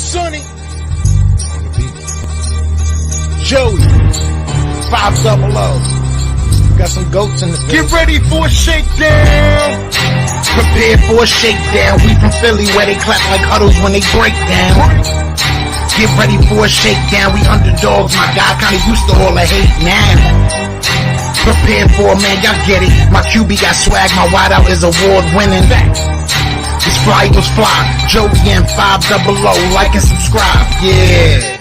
Sonny, Joey, 500. Got some goats in the field. Get ready for a shakedown. Prepare for a shakedown. We from Philly where they clap like huddles when they break down. Get ready for a shakedown. We underdogs, my guy. Kinda used to all the hate now. Prepare for it, man. Y'all get it. My QB got swag. My wideout is award winning. This fly Eagles fly. Joey and 500. Like and subscribe. Yeah.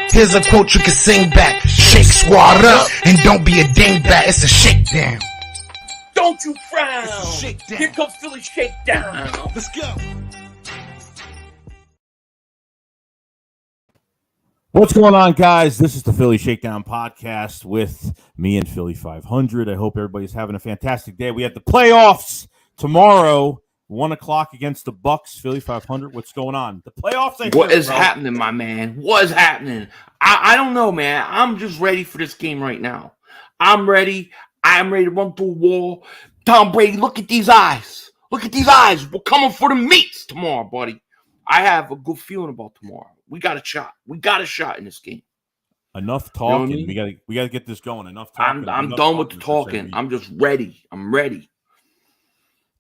Here's a quote you can sing back. Shake squad up and don't be a dingbat. It's a shakedown. Don't you frown. Shakedown. Here comes Philly Shakedown. Let's go. What's going on, guys? This is the Philly Shakedown podcast with me and Philly 500. I hope everybody's having a fantastic day. We have the playoffs tomorrow, 1 o'clock against the Bucs. Philly 500, what's going on? The playoffs. What is happening, my man? What is happening? I don't know, man. I'm just ready for this game right now. I'm ready. I'm ready to run through a wall. Tom Brady, look at these eyes. Look at these eyes. We're coming for the meats tomorrow, buddy. I have a good feeling about tomorrow. We got a shot. We got a shot in this game. Enough talking. You know what I mean? We gotta get this going. Enough talking. I'm done with the talking. I'm just ready. I'm ready.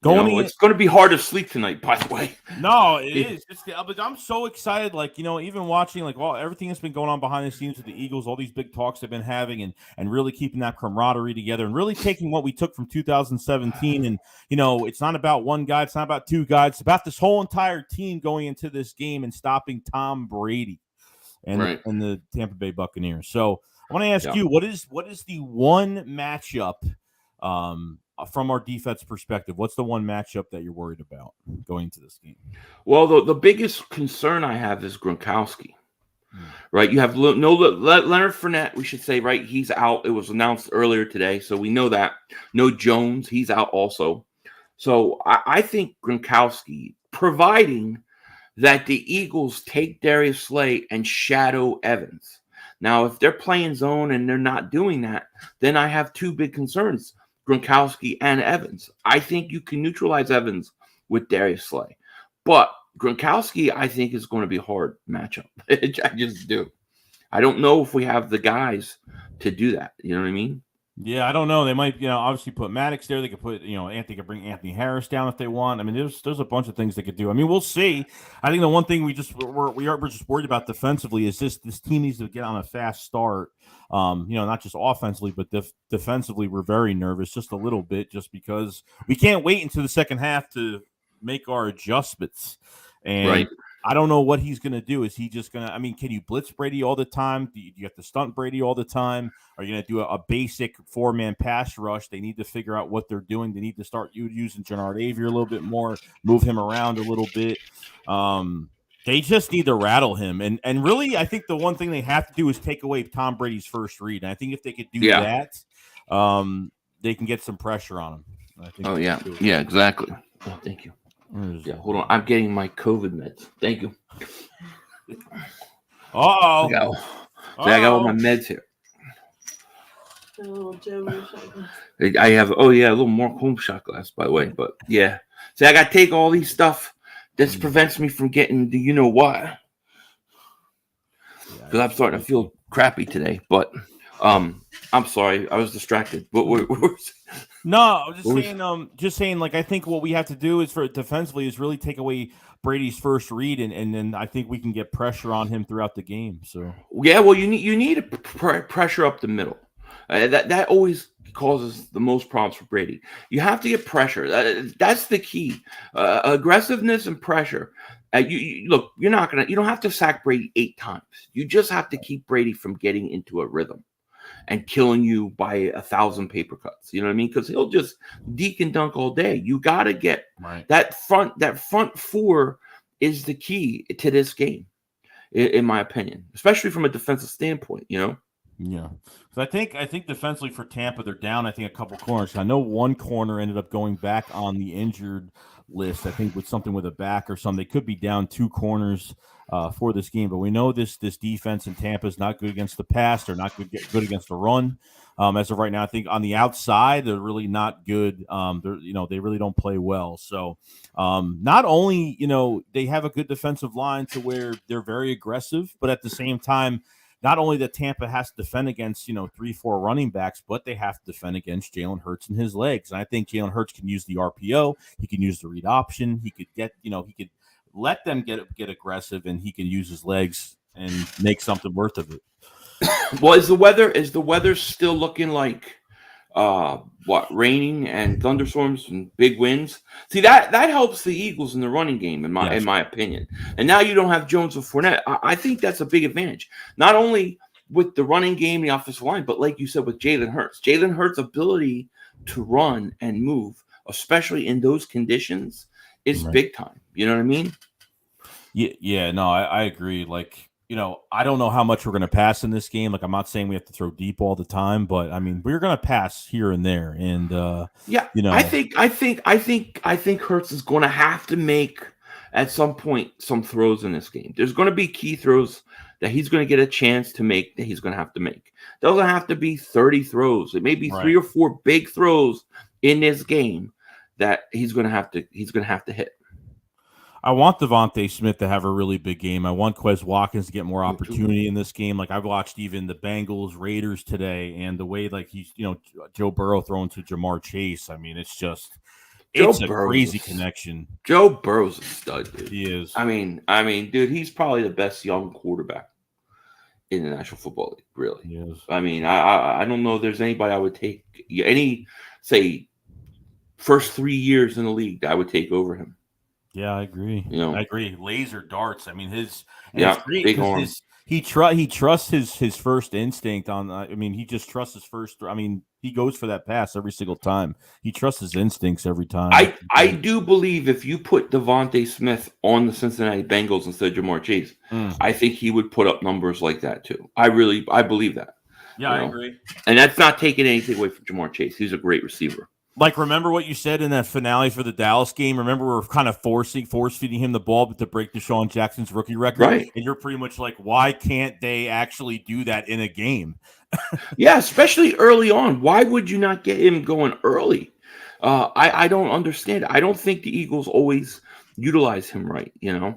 It's going to be hard to sleep tonight, by the way. No, it is. But I'm so excited. Like, even watching everything that's been going on behind the scenes with the Eagles, all these big talks they've been having, and really keeping that camaraderie together, and really taking what we took from 2017. And it's not about one guy, it's not about two guys, it's about this whole entire team going into this game and stopping Tom Brady and the Tampa Bay Buccaneers. So I want to ask you, what is the one matchup? From our defense perspective, what's the one matchup that you're worried about going into this game? Well, the biggest concern I have is Gronkowski, right? You have Leonard Fournette, we should say, right? He's out. It was announced earlier today, so we know that. No Jones, he's out also. So I think Gronkowski, providing that the Eagles take Darius Slay and shadow Evans. Now, if they're playing zone and they're not doing that, then I have two big concerns. Gronkowski and Evans. I think you can neutralize Evans with Darius Slay. But Gronkowski, I think, is going to be a hard matchup. I just do. I don't know if we have the guys to do that. You know what I mean? Yeah, I don't know. They might, obviously put Maddox there. They could put, Anthony could bring Anthony Harris down if they want. I mean, there's a bunch of things they could do. I mean, we'll see. I think the one thing we're just worried about defensively is this team needs to get on a fast start. Not just offensively, but defensively, we're very nervous just a little bit, just because we can't wait until the second half to make our adjustments. And I don't know what he's going to do. Is he just going to, can you blitz Brady all the time? Do you have to stunt Brady all the time? Are you going to do a basic 4-man pass rush? They need to figure out what they're doing. They need to start using Jernard Avery a little bit more, move him around a little bit. They just need to rattle him. And really, I think the one thing they have to do is take away Tom Brady's first read. And I think if they could do that, they can get some pressure on him. I think Yeah, exactly. Oh, thank you. Yeah, hold on. I'm getting my COVID meds. Thank you. Uh-oh. I got all my meds here. Oh, Joey. I have, a little more home shot glass, by the way. But, yeah. See, I got to take all these stuff. This prevents me from getting the what. Because I'm starting to feel crappy today. But I'm sorry. I was distracted. But no, I was just saying, I think what we have to do is for defensively is really take away Brady's first read, and then I think we can get pressure on him throughout the game. So you need to pressure up the middle. That always causes the most problems for Brady. You have to get pressure. That's the key. Aggressiveness and pressure. You don't have to sack Brady 8 times. You just have to keep Brady from getting into a rhythm and killing you by 1,000 paper cuts. You know what I mean? Because he'll just deke and dunk all day. You got to get that front four is the key to this game, in my opinion, especially from a defensive standpoint. Yeah. So I think defensively for Tampa, they're down, I think, a couple corners. I know one corner ended up going back on the injured list. I think with something with a back or something. They could be down 2 corners for this game, but we know this defense in Tampa is not good against the pass. They're not good against the run. As of right now, I think on the outside they're really not good. They really don't play well. So not only they have a good defensive line to where they're very aggressive, but at the same time, not only that Tampa has to defend against 3-4 running backs, but they have to defend against Jalen Hurts and his legs. And I think Jalen Hurts can use the RPO. He can use the read option. He could get he could let them get aggressive, and he can use his legs and make something worth of it. Well, is the weather still looking like raining and thunderstorms and big winds? See, that helps the Eagles in the running game, in my opinion. And now you don't have Jones or Fournette. I think that's a big advantage, not only with the running game, the offensive line, but like you said, with Jalen Hurts. Jalen Hurts' ability to run and move, especially in those conditions, is big time. You know what I mean? Yeah, no, I agree. Like, I don't know how much we're going to pass in this game. Like, I'm not saying we have to throw deep all the time, but I mean, we're going to pass here and there. And I think Hurts is going to have to make at some point some throws in this game. There's going to be key throws that he's going to get a chance to make that he's going to have to make. Doesn't have to be 30 throws. It may be 3 or 4 big throws in this game that he's going to have to hit. I want Devontae Smith to have a really big game. I want Quez Watkins to get more opportunity in this game. Like, I've watched even the Bengals Raiders today, and the way he's Joe Burrow throwing to Jamar Chase. I mean, it's a crazy connection. Joe Burrow's a stud, dude. He is. I mean, dude, he's probably the best young quarterback in the National Football League. Really, he is. I mean, I don't know if there's anybody I would take say first 3 years in the league that I would take over him. Yeah, I agree. I agree. Laser darts. I mean, it's great big arm. He trusts his first instinct on. I mean, he just trusts his first. I mean, he goes for that pass every single time. He trusts his instincts every time. I do believe if you put Devontae Smith on the Cincinnati Bengals instead of Jamar Chase, I think he would put up numbers like that too. I believe that. Yeah, I agree. And that's not taking anything away from Jamar Chase. He's a great receiver. Like, remember what you said in that finale for the Dallas game? Remember, we're kind of force-feeding him the ball to break Deshaun Jackson's rookie record? Right. And you're pretty much like, why can't they actually do that in a game? Yeah, especially early on. Why would you not get him going early? I don't understand. I don't think the Eagles always utilize him right, Yeah.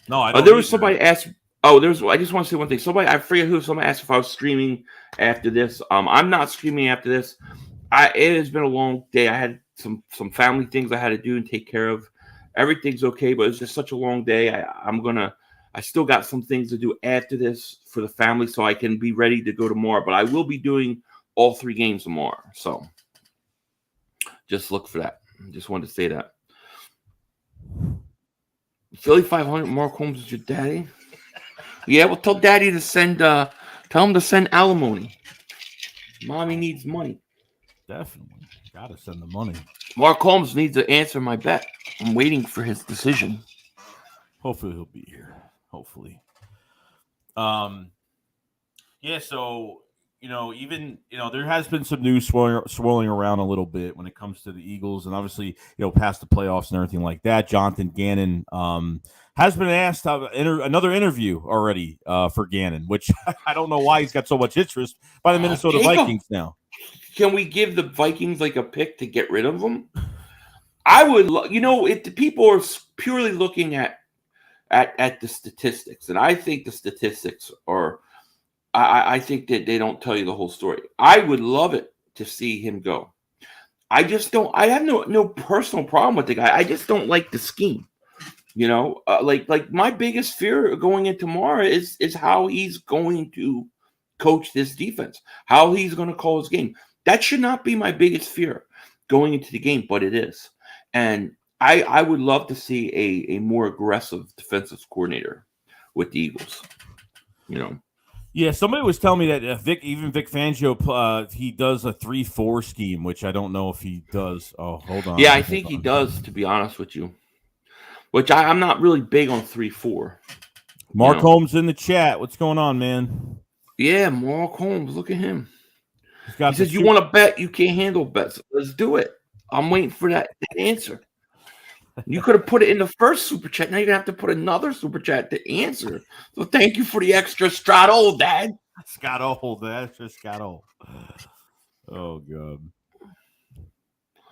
No, I don't. There was somebody asked. I just want to say one thing. I forget who. Somebody asked if I was streaming after this. I'm not streaming after this. It has been a long day. I had some family things I had to do and take care of. Everything's okay, but it's just such a long day. I still got some things to do after this for the family, so I can be ready to go tomorrow. But I will be doing all 3 games tomorrow, so just look for that. Just wanted to say that. Philly 500. Mark Holmes is your daddy. Yeah, well, tell Daddy to send. Tell him to send alimony. Mommy needs money. Definitely. Gotta send the money. Mark Holmes needs to answer my bet. I'm waiting for his decision. Hopefully he'll be here. Hopefully. Yeah, so, even, there has been some news swirling around a little bit when it comes to the Eagles, and obviously, past the playoffs and everything like that. Jonathan Gannon has been asked to have another interview already for Gannon, which I don't know why he's got so much interest by the Minnesota Vikings now. Can we give the Vikings like a pick to get rid of them? I would, if the people are purely looking at the statistics, and I think the statistics are, I think that they don't tell you the whole story. I would love it to see him go. I just don't. I have no personal problem with the guy. I just don't like the scheme. Like my biggest fear going into tomorrow is how he's going to coach this defense, how he's going to call his game. That should not be my biggest fear going into the game, but it is. And I would love to see a more aggressive defensive coordinator with the Eagles. Yeah, somebody was telling me that Vic Fangio, he does a 3-4 scheme, which I don't know if he does. Oh, hold on. Yeah, I think he does, to be honest with you. Which I'm not really big on 3-4. Mark Holmes in the chat. What's going on, man? Yeah, Mark Holmes. Look at him. He says, you want to bet? You can't handle bets. Let's do it. I'm waiting for that answer. You could have put it in the first super chat. Now you're gonna have to put another super chat to answer. So thank you for the extra straddle, Dad. Scott Old. That's just Scott Old. Oh god.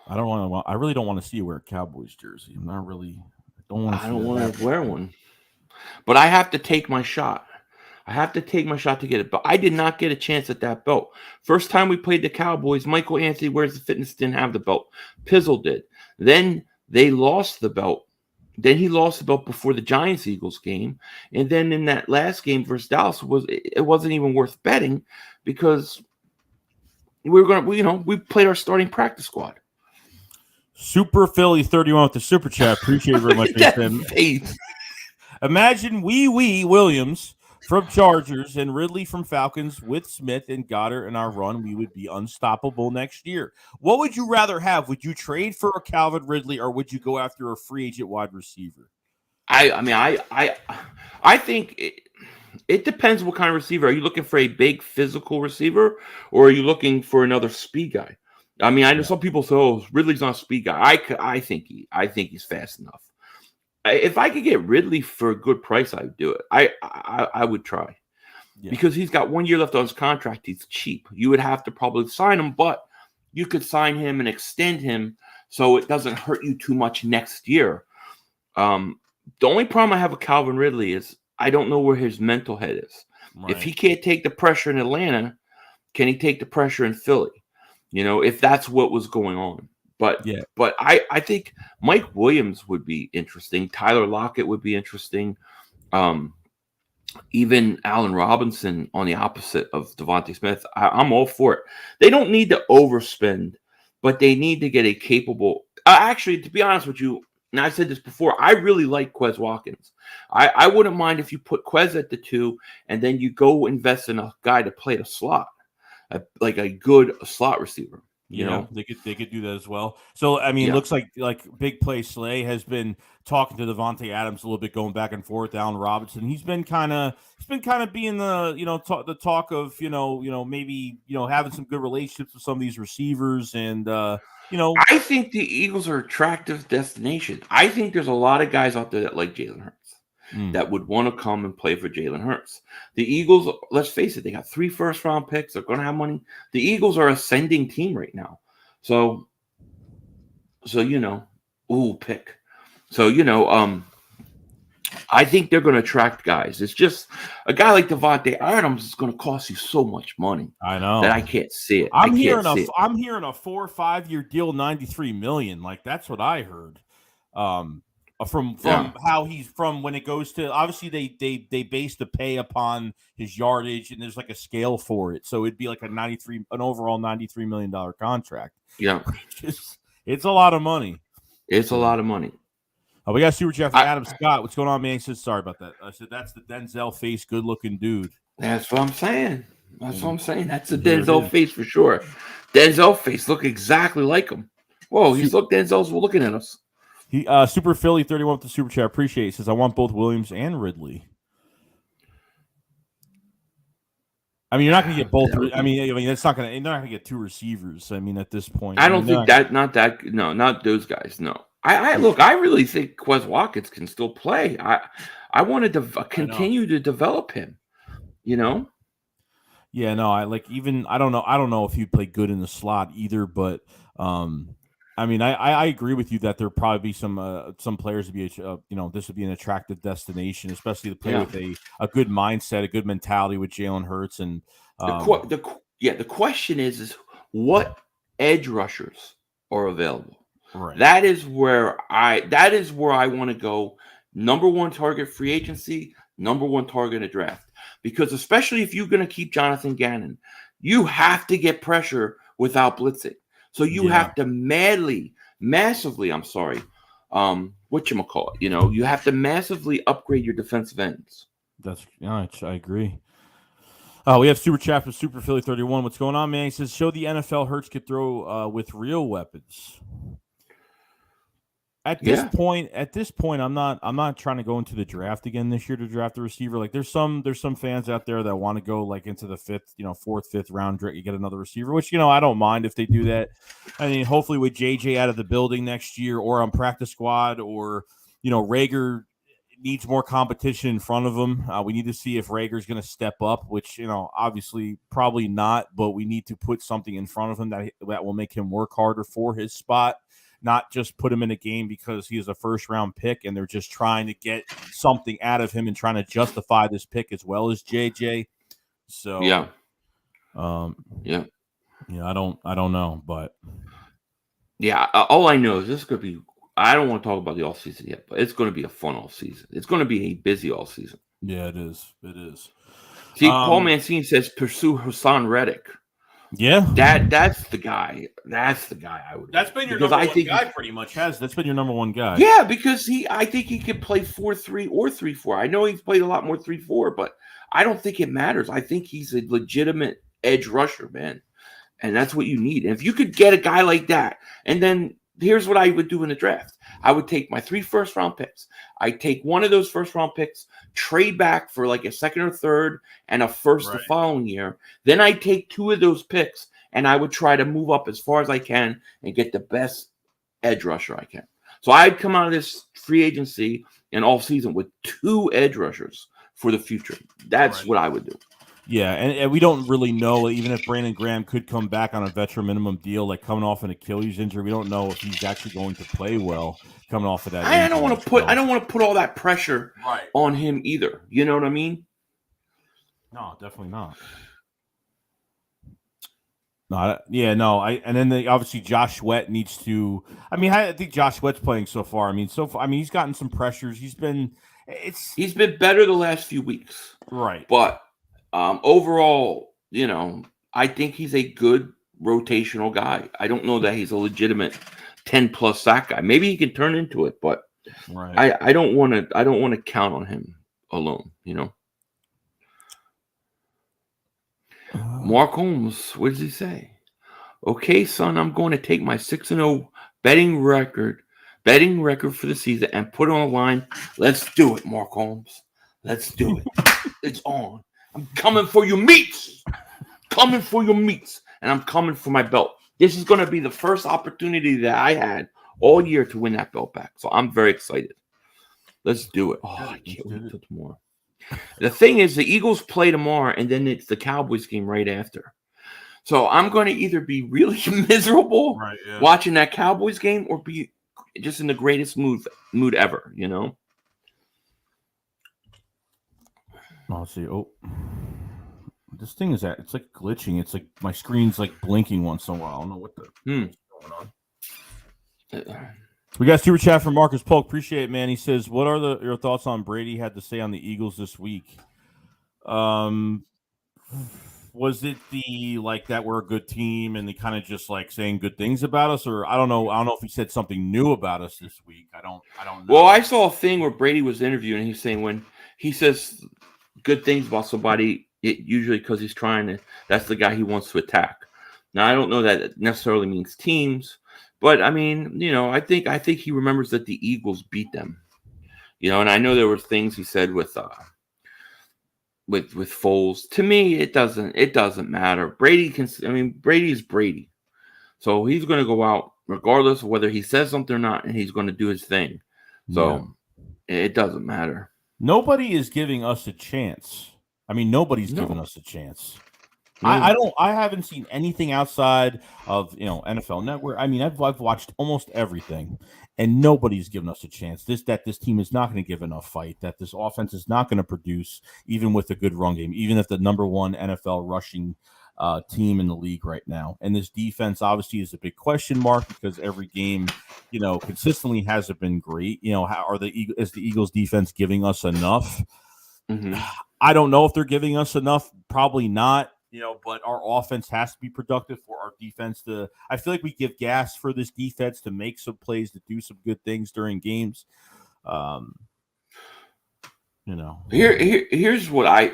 I don't want to. I really don't want to see you wear a Cowboys jersey. I'm not really. I don't want to. I don't want to wear one, but I have to take my shot. I have to take my shot to get it. But I did not get a chance at that belt. First time we played the Cowboys, Michael Anthony, Where's the Fitness, didn't have the belt. Pizzle did. Then they lost the belt. Then he lost the belt before the Giants-Eagles game. And then in that last game versus Dallas, it wasn't even worth betting because we played our starting practice squad. Super Philly 31 with the super chat. Appreciate it very much. Imagine Wee Williams from Chargers and Ridley from Falcons with Smith and Goddard in our run. We would be unstoppable next year. What would you rather have? Would you trade for a Calvin Ridley or would you go after a free agent wide receiver? I think it depends what kind of receiver. Are you looking for a big physical receiver or are you looking for another speed guy? I mean, I know some people say, "Oh, Ridley's not a speed guy." I think he's fast enough. If I could get Ridley for a good price, I'd do it. I would try because he's got 1 year left on his contract. He's cheap. You would have to probably sign him, but you could sign him and extend him so it doesn't hurt you too much next year. The only problem I have with Calvin Ridley is I don't know where his mental head is. Right. If he can't take the pressure in Atlanta, can he take the pressure in Philly? If that's what was going on. But I think Mike Williams would be interesting. Tyler Lockett would be interesting. Even Allen Robinson on the opposite of Devontae Smith. I'm all for it. They don't need to overspend, but they need to get a capable. Actually, to be honest with you, and I've said this before, I really like Quez Watkins. I wouldn't mind if you put Quez at the 2 and then you go invest in a guy to play the slot. Like a good slot receiver, you know, they could do that as well. So I mean, it looks like Big Play Slay has been talking to Devontae Adams a little bit, going back and forth. Allen Robinson, he's been kind of being the the talk of maybe having some good relationships with some of these receivers and I think the Eagles are an attractive destination. I think there's a lot of guys out there that like Jalen Hurts. That would want to come and play for Jalen Hurts. The Eagles, let's face it, they got 3 first-round picks. They're going to have money. The Eagles are an ascending team right now. So pick. So, I think they're going to attract guys. It's just a guy like Devontae Adams is going to cost you so much money. I know that I can't see it. I'm hearing a 4 or 5 year deal, $93 million. Like that's what I heard. From how he's from when it goes to obviously they base the pay upon his yardage and there's like a scale for it, so it'd be like an overall $93 million contract. Yeah, it's a lot of money. It's a lot of money. We got super chat from Adam Scott. What's going on, man? He says sorry about that. I said that's the Denzel face, good looking dude. That's what I'm saying. That's the Denzel face for sure. Denzel face look exactly like him. Whoa, Denzel's looking at us. He Super Philly 31 with the super chat. Appreciate it. He says I want both Williams and Ridley. I mean, you're not going to get both. I mean, that's not going to. You're not going to get 2 receivers. I mean, at this point, I don't think that. Not that. No, not those guys. No. I really think Quez Watkins can still play. I wanted to continue to develop him. Yeah, no. I don't know if he'd play good in the slot either, but I mean, I agree with you that there'll probably be some players to be, this would be an attractive destination, especially to play with a good mindset, a good mentality with Jalen Hurts. And the question is what edge rushers are available. Right. That is where I want to go. Number 1 target free agency, number 1 target in draft, because especially if you're going to keep Jonathan Gannon, you have to get pressure without blitzing. So you have to massively, whatchamacallit, you have to massively upgrade your defensive ends. I agree. We have super chat from Super Philly 31. What's going on, man? He says, show the NFL Hurts could throw with real weapons. At this point, I'm not trying to go into the draft again this year to draft a receiver. Like there's some fans out there that want to go like into the fourth, fifth round, you get another receiver, which I don't mind if they do that. I mean, hopefully with JJ out of the building next year, or on practice squad, or Reagor needs more competition in front of him. We need to see if Reagor's going to step up, which obviously probably not, but we need to put something in front of him that will make him work harder for his spot. Not just put him in a game because he is a first-round pick and they're just trying to get something out of him and trying to justify this pick as well as JJ. So I don't know, but all I know is this could be. I don't want to talk about the offseason yet, but it's going to be a fun offseason. It's going to be a busy offseason. Yeah, it is. It is. See, Paul Mancini says pursue Hassan Reddick. Yeah, that's the guy. That's the guy I would. That's been your number one guy, pretty much. That's been your number one guy. Yeah, because I think he could play 4-3 or 3-4. I know he's played a lot more 3-4, but I don't think it matters. I think he's a legitimate edge rusher, man, and that's what you need. And if you could get a guy like that, and then here's what I would do in the draft. I would take my 3 first-round picks. I'd take one of those first-round picks, trade back for like a second or third, and a first the following year. Then I'd take 2 of those picks, and I would try to move up as far as I can and get the best edge rusher I can. So I'd come out of this free agency and offseason with 2 edge rushers for the future. That's what I would do. Yeah, and we don't really know, even if Brandon Graham could come back on a veteran minimum deal, like coming off an Achilles injury, we don't know if he's actually going to play well coming off of that. I don't want to put all that pressure on him either. You know what I mean? No, definitely not. And then obviously Josh Sweat needs to. I mean, I think Josh Sweat's playing so far. I mean, he's gotten some pressures. He's been better the last few weeks, right? But overall, I think he's a good rotational guy. I don't know that he's a legitimate 10+ sack guy. Maybe he can turn into it, but I don't want to count on him alone. Mark Holmes, what does he say? Okay, son, I'm going to take my 6-0 betting record for the season and put it on the line. Let's do it, Mark Holmes. Let's do it. It's on. I'm coming for your meats. Coming for your meats. And I'm coming for my belt. This is going to be the first opportunity that I had all year to win that belt back. So I'm very excited. Let's do it. Oh, I can't wait until tomorrow. The thing is, the Eagles play tomorrow, and then it's the Cowboys game right after. So I'm going to either be really miserable watching that Cowboys game or be just in the greatest mood ever, I'll see. Oh, this thing it's like glitching. It's like my screen's like blinking once in a while. I don't know what's going on. We got super chat from Marcus Polk. Appreciate it, man. He says, "What are your thoughts on Brady had to say on the Eagles this week? Was it that we're a good team and they kind of just like saying good things about us, or I don't know if he said something new about us this week. I don't know. Well, I saw a thing where Brady was interviewed and he's saying when he says good things about somebody, it usually because he's that's the guy he wants to attack. Now, I don't know that it necessarily means teams. But I mean, I think he remembers that the Eagles beat them, and I know there were things he said with Foles. To me, it doesn't matter. Brady is Brady, so he's going to go out regardless of whether he says something or not, and he's going to do his thing. So it doesn't matter. Nobody is giving us a chance. I mean, nobody's giving us a chance. I haven't seen anything outside of NFL Network. I mean, I've watched almost everything, and nobody's given us a chance. This team is not going to give enough fight. That this offense is not going to produce, even with a good run game, even if the number 1 NFL rushing team in the league right now. And this defense obviously is a big question mark because every game, consistently hasn't been great. Is the Eagles defense giving us enough? Mm-hmm. I don't know if they're giving us enough. Probably not. But our offense has to be productive for our defense to. I feel like we give gas for this defense to make some plays, to do some good things during games. Here's what I.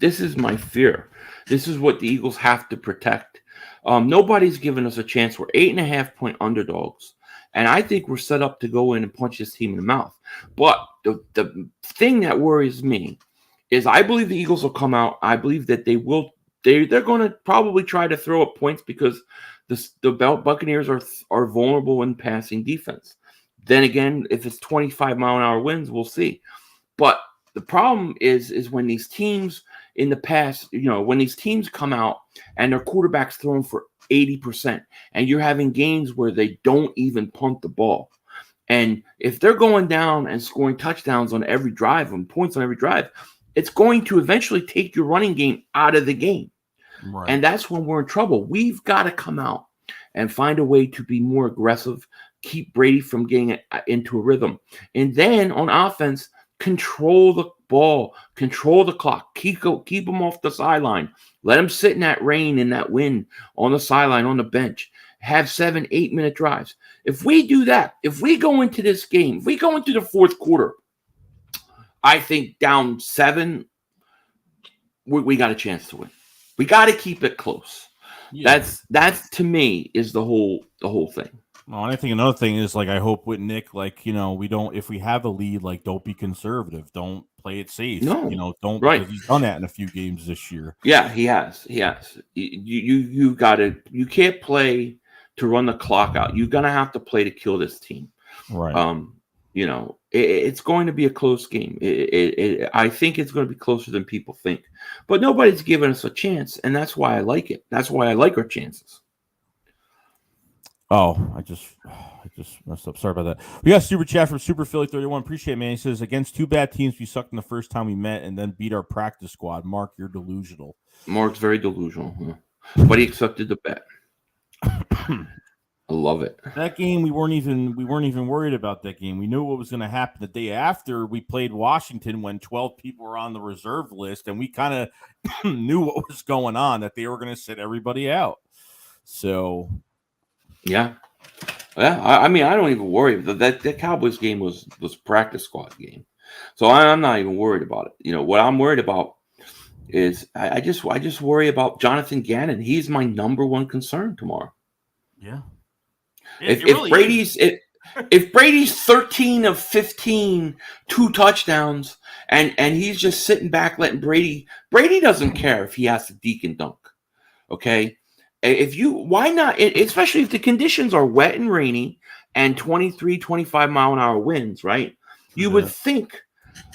This is my fear. This is what the Eagles have to protect. Nobody's given us a chance. We're 8.5-point underdogs, And I think we're set up to go in and punch this team in the mouth. But the thing that worries me is I believe the Eagles will come out. I believe that they will. They're going to probably try to throw up points because the Buccaneers are vulnerable in passing defense. Then again, if it's 25-mile-an-hour winds, we'll see. But the problem is when these teams in the past, when these teams come out and their quarterback's throwing for 80%, and you're having games where they don't even punt the ball. And if they're going down and scoring touchdowns on every drive and points on every drive, it's going to eventually take your running game out of the game. Right. And that's when we're in trouble. We've got to come out and find a way to be more aggressive, keep Brady from getting into a rhythm. And then on offense, control the ball, control the clock, keep them off the sideline. Let them sit in that rain and that wind on the sideline, on the bench. Have 7-8 minute drives. If we do that, if we go into this game, if we go into the fourth quarter, I think down 7, we got a chance to win. We got to keep it close. Yeah. That's to me is the whole thing. Well, I think another thing is I hope with Nick, we don't, if we have a lead, don't be conservative. Don't play it safe. No, don't, right. Because he's done that in a few games this year. Yeah, he has. You got to, you can't play to run the clock out. You're going to have to play to kill this team. Right. It's going to be a close game. I think it's going to be closer than people think, but nobody's giving us a chance. And that's why I like it. That's why I like our chances. Oh, I just messed up. Sorry about that. We got super chat from Super Philly 31. Appreciate it, man. He says, against 2 bad teams, we sucked in the first time we met and then beat our practice squad. Mark, you're delusional. Mark's very delusional, but he accepted the bet. I love it. That game, we weren't even worried about that game. We knew what was going to happen the day after we played Washington when 12 people were on the reserve list, and we kind of knew what was going on, that they were going to sit everybody out. So, yeah. I mean, I don't even worry. That Cowboys game was practice squad game, so I'm not even worried about it. What I'm worried about is I just worry about Jonathan Gannon. He's my number one concern tomorrow. Yeah. If Brady's 13 of 15, 2 touchdowns, and he's just sitting back letting Brady doesn't care if he has to deke and dunk. Okay. Why not? Especially if the conditions are wet and rainy and 23, 25-mile-an-hour winds, right? You would think,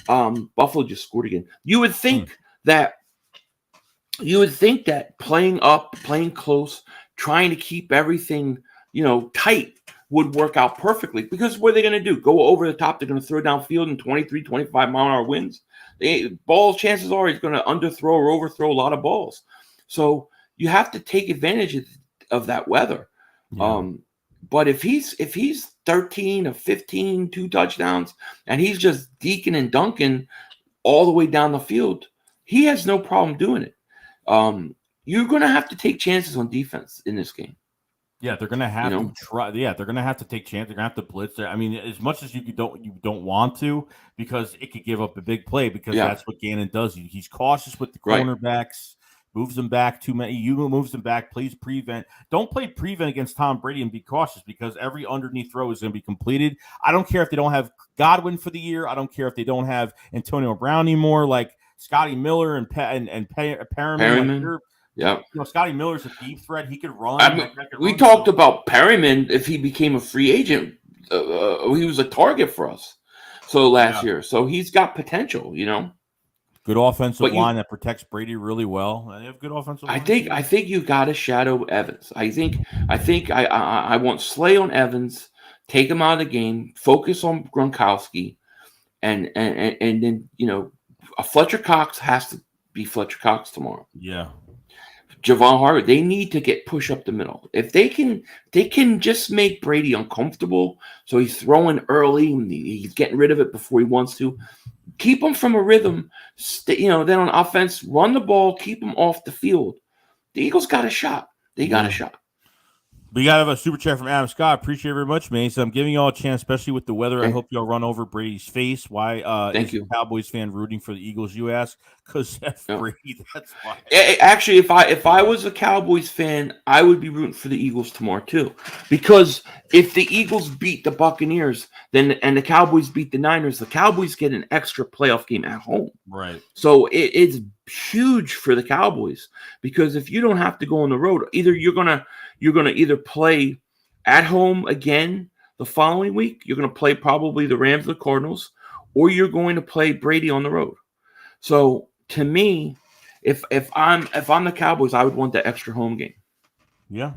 Buffalo just scored again. You would think that playing up, playing close, trying to keep everything, tight would work out perfectly, because what are they going to do? Go over the top? They're going to throw downfield in 23, 25-mile-an-hour winds. Chances are he's going to underthrow or overthrow a lot of balls. So you have to take advantage of that weather. Yeah. But if he's 13 of 15, 2 touchdowns, and he's just deking and dunking all the way down the field, he has no problem doing it. You're going to have to take chances on defense in this game. Yeah, they're going to have to try. Yeah, they're going to have to take chances. They're going to have to blitz there. I mean, as much as you don't want to, because it could give up a big play, because that's what Gannon does. He's cautious with the cornerbacks, moves them back too many. You moves them back, plays prevent. Don't play prevent against Tom Brady and be cautious, because every underneath throw is going to be completed. I don't care if they don't have Godwin for the year. I don't care if they don't have Antonio Brown anymore. Like Scotty Miller and Perriman. Yeah, Scotty Miller's a deep threat. He could run. We talked about Perriman if he became a free agent. He was a target for us. So last year, so he's got potential. Good offensive line that protects Brady really well. They have good offensive line. I think you got to shadow Evans. I think I want Slay on Evans. Take him out of the game. Focus on Gronkowski, and then a Fletcher Cox has to be Fletcher Cox tomorrow. Yeah. Javon Hargrave, they need to get push up the middle. If they can just make Brady uncomfortable, so he's throwing early and he's getting rid of it before he wants to. Keep him from a rhythm. Then on offense, run the ball, keep him off the field. The Eagles got a shot. They got a shot. We got a super chat from Adam Scott. Appreciate it very much, man. So I'm giving y'all a chance, especially with the weather. I hope y'all run over Brady's face. Why Thank is a you. Cowboys fan rooting for the Eagles, you ask? Because F Yeah. Brady, that's why. Actually, if I was a Cowboys fan, I would be rooting for the Eagles tomorrow too, because if the Eagles beat the Buccaneers, and the Cowboys beat the Niners, the Cowboys get an extra playoff game at home. Right. So it's huge for the Cowboys, because if you don't have to go on the road, either you're gonna either play at home again the following week, you're gonna play probably the Rams or the Cardinals, or you're going to play Brady on the road. So to me, if I'm the Cowboys, I would want that extra home game. Yeah.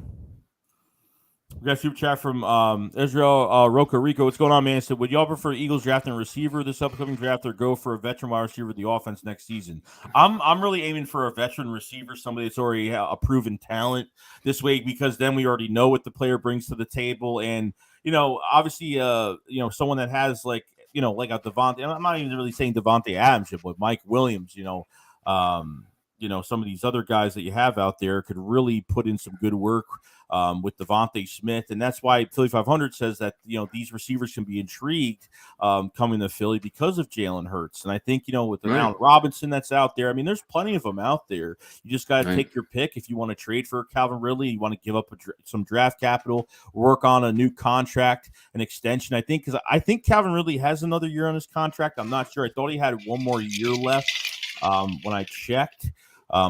We got a super chat from Israel Roca Rico. What's going on, man? So, would y'all prefer Eagles drafting a receiver this upcoming draft, or go for a veteran wide receiver with the offense next season? I'm really aiming for a veteran receiver, somebody that's already a proven talent this way, because then we already know what the player brings to the table, and obviously, someone that has like a Devontae. I'm not even really saying Devontae Adams, but Mike Williams. Some of these other guys that you have out there could really put in some good work with Devontae Smith. And that's why Philly 500 says that, these receivers can be intrigued coming to Philly because of Jalen Hurts. And I think, with the Allen Robinson that's out there, I mean, there's plenty of them out there. You just got to take your pick. If you want to trade for Calvin Ridley, you want to give up some draft capital, work on a new contract, an extension. I think Calvin Ridley has another year on his contract. I'm not sure. I thought he had one more year left when I checked.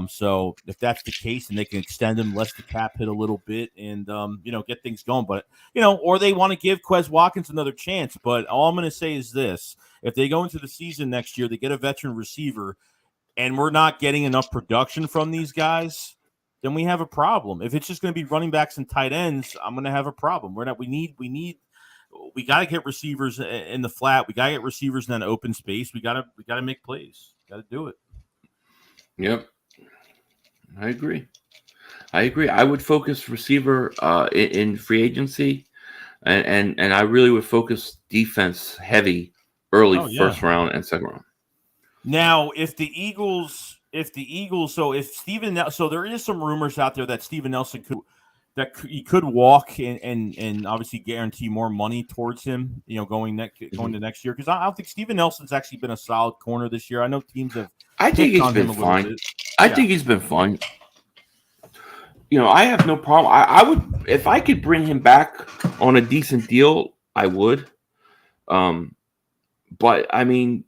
So if that's the case, and they can extend him, less the cap hit a little bit, and get things going. But or they want to give Quez Watkins another chance. But all I'm going to say is this: if they go into the season next year, they get a veteran receiver, and we're not getting enough production from these guys, then we have a problem. If it's just going to be running backs and tight ends, I'm going to have a problem. We got to get receivers in the flat. We got to get receivers in that open space. We got to make plays. Got to do it. Yep. I agree. I would focus receiver in free agency, and I really would focus defense heavy early first round and second round. Now, if there is some rumors out there that Steven Nelson could walk and obviously guarantee more money towards him, going to next year, because I don't think Steven Nelson's actually been a solid corner this year. I know teams have. I think he's been fine. I think he's been fine. I have no problem. I would, if I could bring him back on a decent deal, I would. But I mean,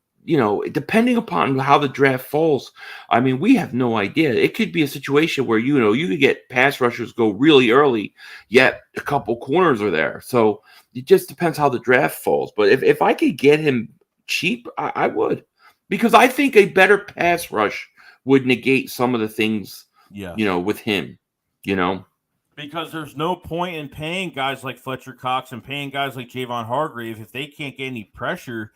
depending upon how the draft falls, I mean, we have no idea. It could be a situation where you could get pass rushers go really early, yet a couple corners are there. So it just depends how the draft falls. But if I could get him cheap, I would, because I think a better pass rush would negate some of the things, with him. Because there's no point in paying guys like Fletcher Cox and paying guys like Javon Hargrave if they can't get any pressure.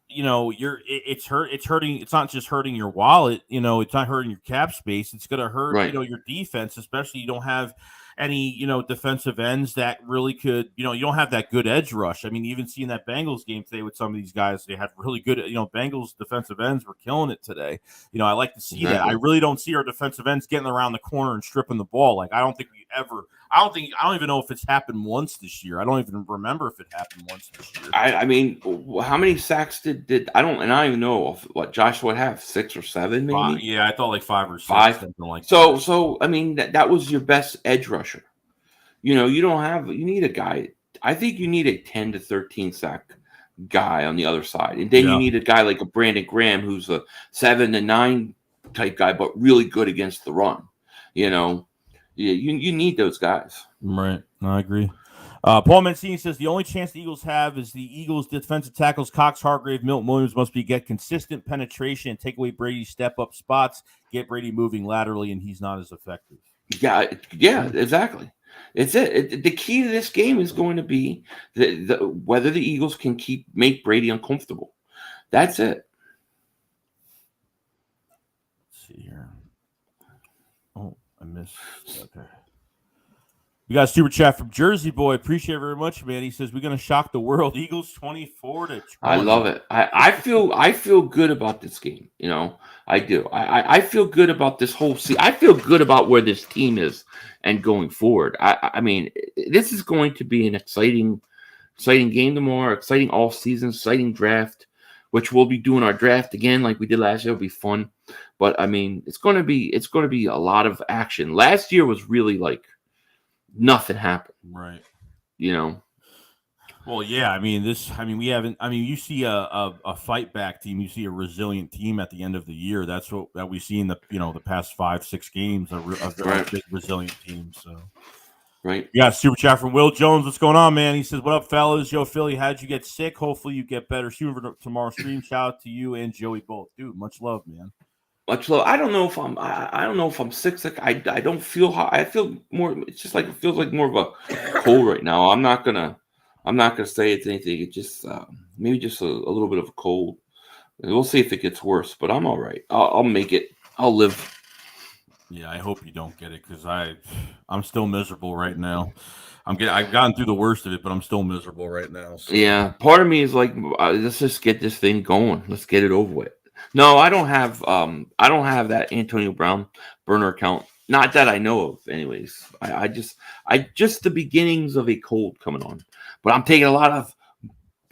It's hurting. It's not just hurting your wallet. It's not hurting your cap space. It's going to hurt, your defense, especially you don't have any, defensive ends that really could, you don't have that good edge rush. I mean, even seeing that Bengals game today with some of these guys, they had really good, Bengals defensive ends were killing it today. I like to see that. I really don't see our defensive ends getting around the corner and stripping the ball. Like, I don't even know if it's happened once this year. I don't even remember if it happened once this year. I mean, how many sacks did I don't even know what Josh would have, 6 or 7 maybe. Yeah, I thought like 5 or 6. 5. Something like so that. so I mean that was your best edge rusher. You need a guy. I think you need a 10 to 13 sack guy on the other side, and then you need a guy like a Brandon Graham who's a 7 to 9 type guy, but really good against the run. You need those guys. Right. I agree. Paul Mancini says the only chance the Eagles have is the Eagles' defensive tackles Cox, Hargrave, Milton Williams must get consistent penetration and take away Brady's step-up spots, get Brady moving laterally, and he's not as effective. Yeah, exactly. It's it. The key to this game is going to be whether the Eagles can make Brady uncomfortable. That's it. Let's see here. Oh, I missed. Okay. We got a super chat from Jersey Boy. Appreciate it very much, man. He says we're gonna shock the world. Eagles 24-20. I love it. I feel good about this game. I do. I feel good about this whole season. I feel good about where this team is and going forward. I mean, this is going to be an exciting game tomorrow. Exciting all season. Exciting draft, which we'll be doing our draft again like we did last year. It'll be fun. But I mean, it's going to be a lot of action. Last year was really like nothing happened. Right. Well, yeah. We haven't. You see a fight back team. You see a resilient team at the end of the year. That's what that we see in the past 5-6 games. A big resilient team. So. Right. Yeah, super chat from Will Jones. What's going on, man? He says, "What up, fellas? Yo, Philly, how'd you get sick? Hopefully, you get better soon for tomorrow's stream. Shout out to you and Joey both, dude. Much love, man. Much love. I don't know if I'm. I don't know if I'm sick. I don't feel hot. I feel more. It's just like it feels like more of a cold right now. I'm not gonna say it's anything. It just maybe just a little bit of a cold. We'll see if it gets worse. But I'm all right. I'll make it. I'll live. Yeah, I hope you don't get it because I'm still miserable right now. I've gotten through the worst of it, but I'm still miserable right now. So. Yeah, part of me is like, let's just get this thing going. Let's get it over with. No, I don't have that Antonio Brown burner account. Not that I know of, anyways. I just the beginnings of a cold coming on, but I'm taking a lot of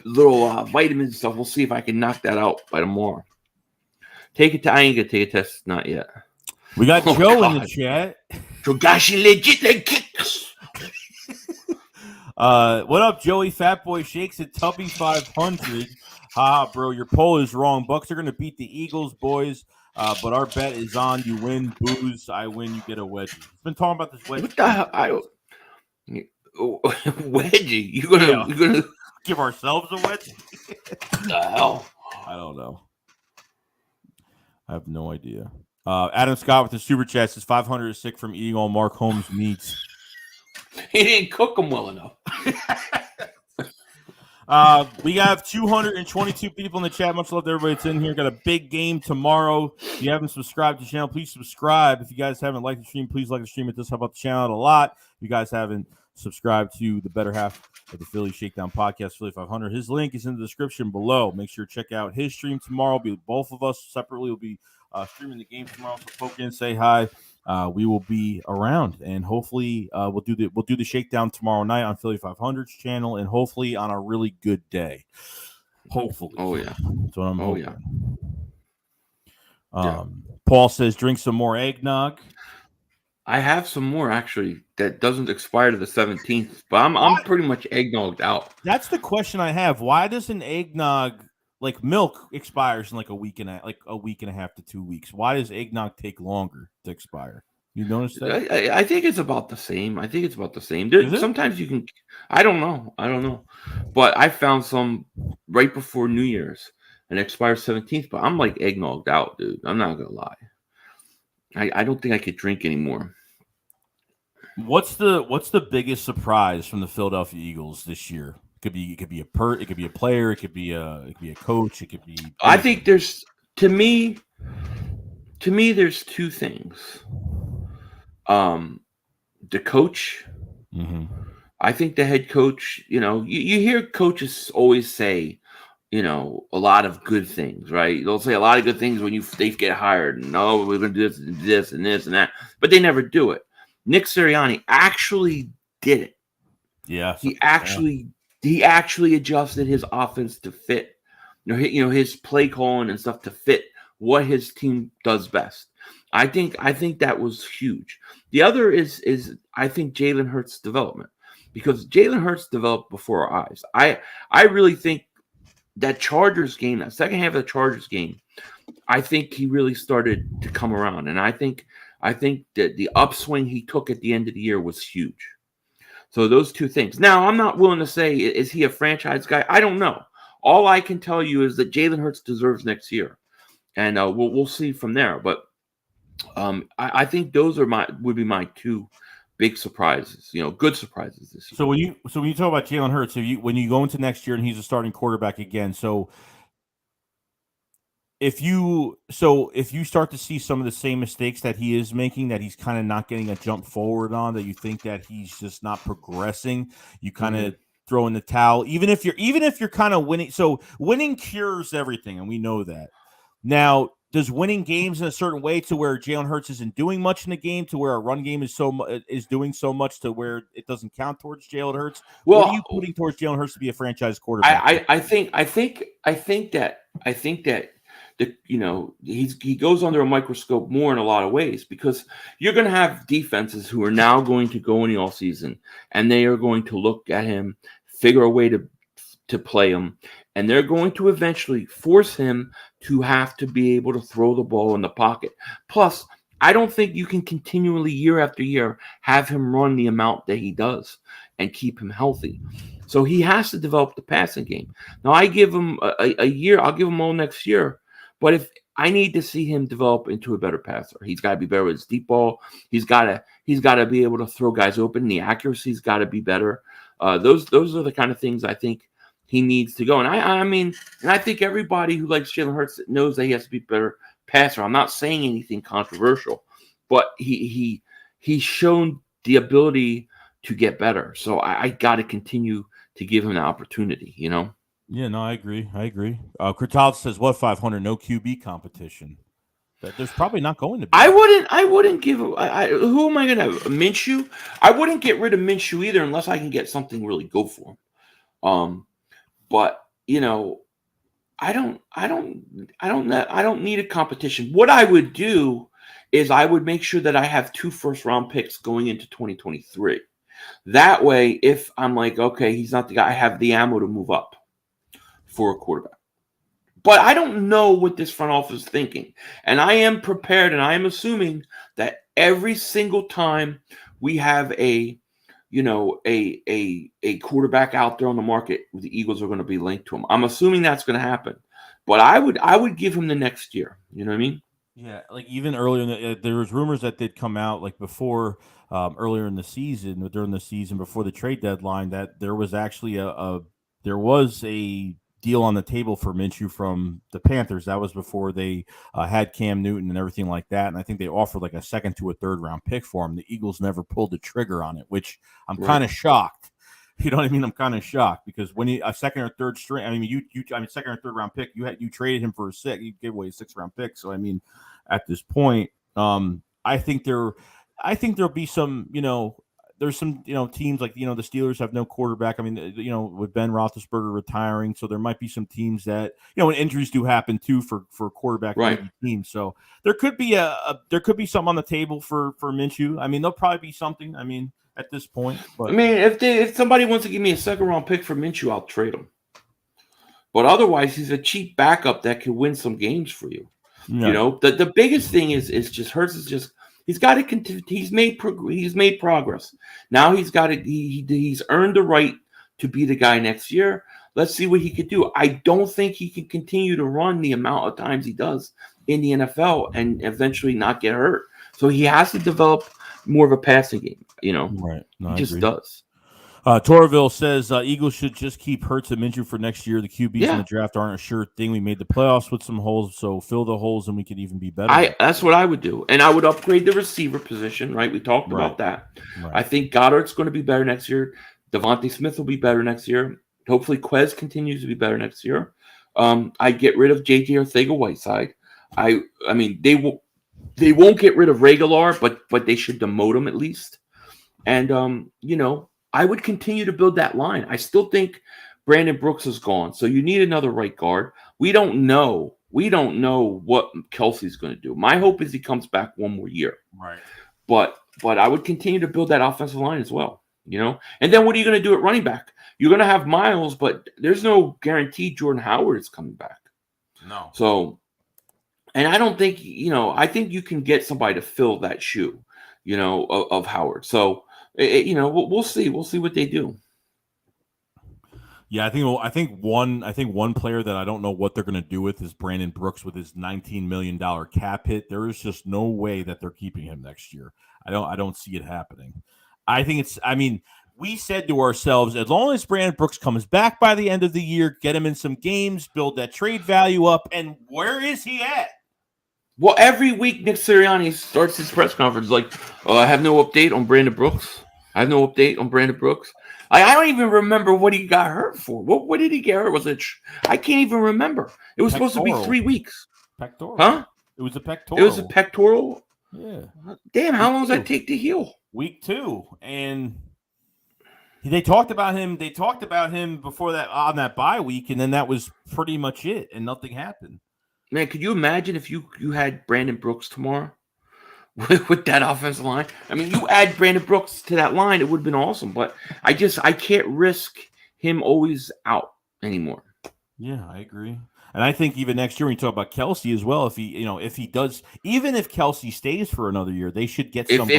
little vitamins and stuff. We'll see if I can knock that out by tomorrow. I ain't gonna take a test, not yet. We got Joe in the chat. Togashi legit kicks. What up, Joey? Fat Boy Shakes at Tubby 500. Ha, bro, your poll is wrong. Bucks are going to beat the Eagles, boys. But our bet is on you win, booze. I win, you get a wedgie. He's been talking about this wedgie. What the hell? Wedgie? You're gonna give ourselves a wedgie? What the hell? I don't know. I have no idea. Adam Scott with the super chat says 500 is sick from eating all Mark Holmes meats. He didn't cook them well enough. We have 222 people in the chat. Much love to everybody that's in here. Got a big game tomorrow. If you haven't subscribed to the channel, please subscribe. If you guys haven't liked the stream, please like the stream. It does help out the channel a lot. If you guys haven't subscribed to the better half of the Philly Shakedown podcast, Philly 500, his link is in the description below. Make sure to check out his stream tomorrow. Both of us separately will be streaming the game tomorrow. So poke in, say hi. We will be around, and hopefully we'll do the shakedown tomorrow night on Philly 500's channel, and hopefully on a really good day. Hopefully. Oh yeah. That's what I'm hoping. Yeah. Paul says drink some more eggnog. I have some more actually that doesn't expire to the 17th, but I'm pretty much eggnogged out. That's the question I have. Why does an eggnog like milk expires in like a week and a half to 2 weeks? Why does eggnog take longer to expire? You notice that? I think it's about the same. Sometimes you can. I don't know. But I found some right before New Year's and it expires 17th. But I'm like eggnogged out, dude. I'm not gonna lie. I don't think I could drink anymore. What's the biggest surprise from the Philadelphia Eagles this year? It could be a player, it could be a coach, it could be. I think there's to me there's two things. The coach. Mm-hmm. I think the head coach. You hear coaches always say, a lot of good things, right? They'll say a lot of good things when they get hired. And we're going to do this and this and that, but they never do it. Nick Sirianni actually did it. Yeah, he actually adjusted his offense to fit, his play calling and stuff to fit what his team does best. I think that was huge. The other is I think Jalen Hurts' development, because Jalen Hurts developed before our eyes. I really think that Chargers game, that second half of the Chargers game, I think he really started to come around, and I think that the upswing he took at the end of the year was huge. So those two things. Now, I'm not willing to say, is he a franchise guy? I don't know. All I can tell you is that Jalen Hurts deserves next year, and we'll see from there. But I think those would be my two big surprises. Good surprises this year. So when you talk about Jalen Hurts, when you go into next year and he's a starting quarterback again, so if you start to see some of the same mistakes that he is making, that he's kind of not getting a jump forward on, that you think that he's just not progressing, you kind of throw in the towel, even if you're kind of winning. So winning cures everything, and we know that. Now, does winning games in a certain way to where Jalen Hurts isn't doing much in the game, to where a run game is doing so much to where it doesn't count towards Jalen Hurts? Well, what are you putting towards Jalen Hurts to be a franchise quarterback? I think that he goes under a microscope more in a lot of ways, because you're going to have defenses who are now going to go in the offseason and they are going to look at him, figure a way to play him, and they're going to eventually force him to have to be able to throw the ball in the pocket. Plus, I don't think you can continually, year after year, have him run the amount that he does and keep him healthy. So he has to develop the passing game. Now, I give him a year. I'll give him all next year. But if I need to see him develop into a better passer, he's got to be better with his deep ball. He's got to be able to throw guys open. The accuracy's got to be better. Those are the kind of things I think he needs to go. And I think everybody who likes Jalen Hurts knows that he has to be a better passer. I'm not saying anything controversial, but he's shown the ability to get better. So I got to continue to give him the opportunity, Yeah, no, I agree. Kurtal says, what 500? No QB competition. There's probably not going to be. I wouldn't give. Who am I going to have? Minshew? I wouldn't get rid of Minshew either unless I can get something really good for him. But I don't need a competition. What I would do is I would make sure that I have 2 first-round picks going into 2023. That way, if I'm like, okay, he's not the guy, I have the ammo to move up for a quarterback. But I don't know what this front office is thinking. And I am prepared, and I am assuming that every single time we have a quarterback out there on the market, the Eagles are going to be linked to him. I'm assuming that's going to happen. But I would give him the next year. You know what I mean? Yeah, like even earlier, there was rumors that did come out like before, earlier in the season, during the season before the trade deadline, that there was actually a deal on the table for Minshew from the Panthers. That was before they had Cam Newton and everything like that, and I think they offered like a 2nd to a 3rd round pick for him. The Eagles never pulled the trigger on it, which I'm kind of shocked. You know what I mean? I'm kind of shocked because when a 2nd or 3rd string, 2nd or 3rd round pick, you traded him for a 6th, you gave away a 6th round pick. So I mean, at this point, I think there'll be some, there's some, teams like, the Steelers have no quarterback. I mean, with Ben Roethlisberger retiring, so there might be some teams that, when injuries do happen too for quarterback teams. So there could be something on the table for Minshew. I mean, there'll probably be something. I mean, at this point, but if somebody wants to give me a 2nd round pick for Minshew, I'll trade him. But otherwise, he's a cheap backup that can win some games for you. Yeah. The biggest thing is just Hurts is just. He's got to continue. He's made progress. Now he's got to. He's earned the right to be the guy next year. Let's see what he could do. I don't think he can continue to run the amount of times he does in the NFL and eventually not get hurt. So he has to develop more of a passing game. Right? No, he just does. Torville says Eagles should just keep Hurts and Minshew for next year. The QBs in the draft aren't a sure thing. We made the playoffs with some holes, so fill the holes and we could even be better. That's what I would do. And I would upgrade the receiver position, right? We talked about that. Right. I think Goddard's going to be better next year. Devontae Smith will be better next year. Hopefully Quez continues to be better next year. I get rid of J.J. Arcega-Whiteside. I mean, they won't get rid of Reagor, but they should demote him at least. And, I would continue to build that line. I still think Brandon Brooks is gone, so you need another right guard. We don't know what Kelsey's going to do. My hope is he comes back one more year. Right. But I would continue to build that offensive line as well. And then what are you going to do at running back? You're going to have Miles, but there's no guarantee Jordan Howard is coming back. No. So, and I don't think I think you can get somebody to fill that shoe, of Howard. So. We'll see. We'll see what they do. Yeah, I think one player that I don't know what they're going to do with is Brandon Brooks with his $19 million cap hit. There is just no way that they're keeping him next year. I don't see it happening. I think we said to ourselves, as long as Brandon Brooks comes back by the end of the year, get him in some games, build that trade value up, and where is he at? Well, every week Nick Sirianni starts his press conference like, "Oh, I have no update on Brandon Brooks. I have no update on Brandon Brooks." I don't even remember what he got hurt for. What did he get hurt? Was it? I can't even remember. It was supposed to be 3 weeks. Pectoral. Huh? It was a pectoral. It was a pectoral. Yeah. Damn, how long does that take to heal? Week 2, and they talked about him. They talked about him before that on that bye week, and then that was pretty much it, and nothing happened. Man, could you imagine if you had Brandon Brooks tomorrow with that offensive line? I mean, you add Brandon Brooks to that line, it would have been awesome. But I can't risk him always out anymore. Yeah, I agree. And I think even next year, when you talk about Kelsey as well, if he does, even if Kelsey stays for another year, they should get somebody.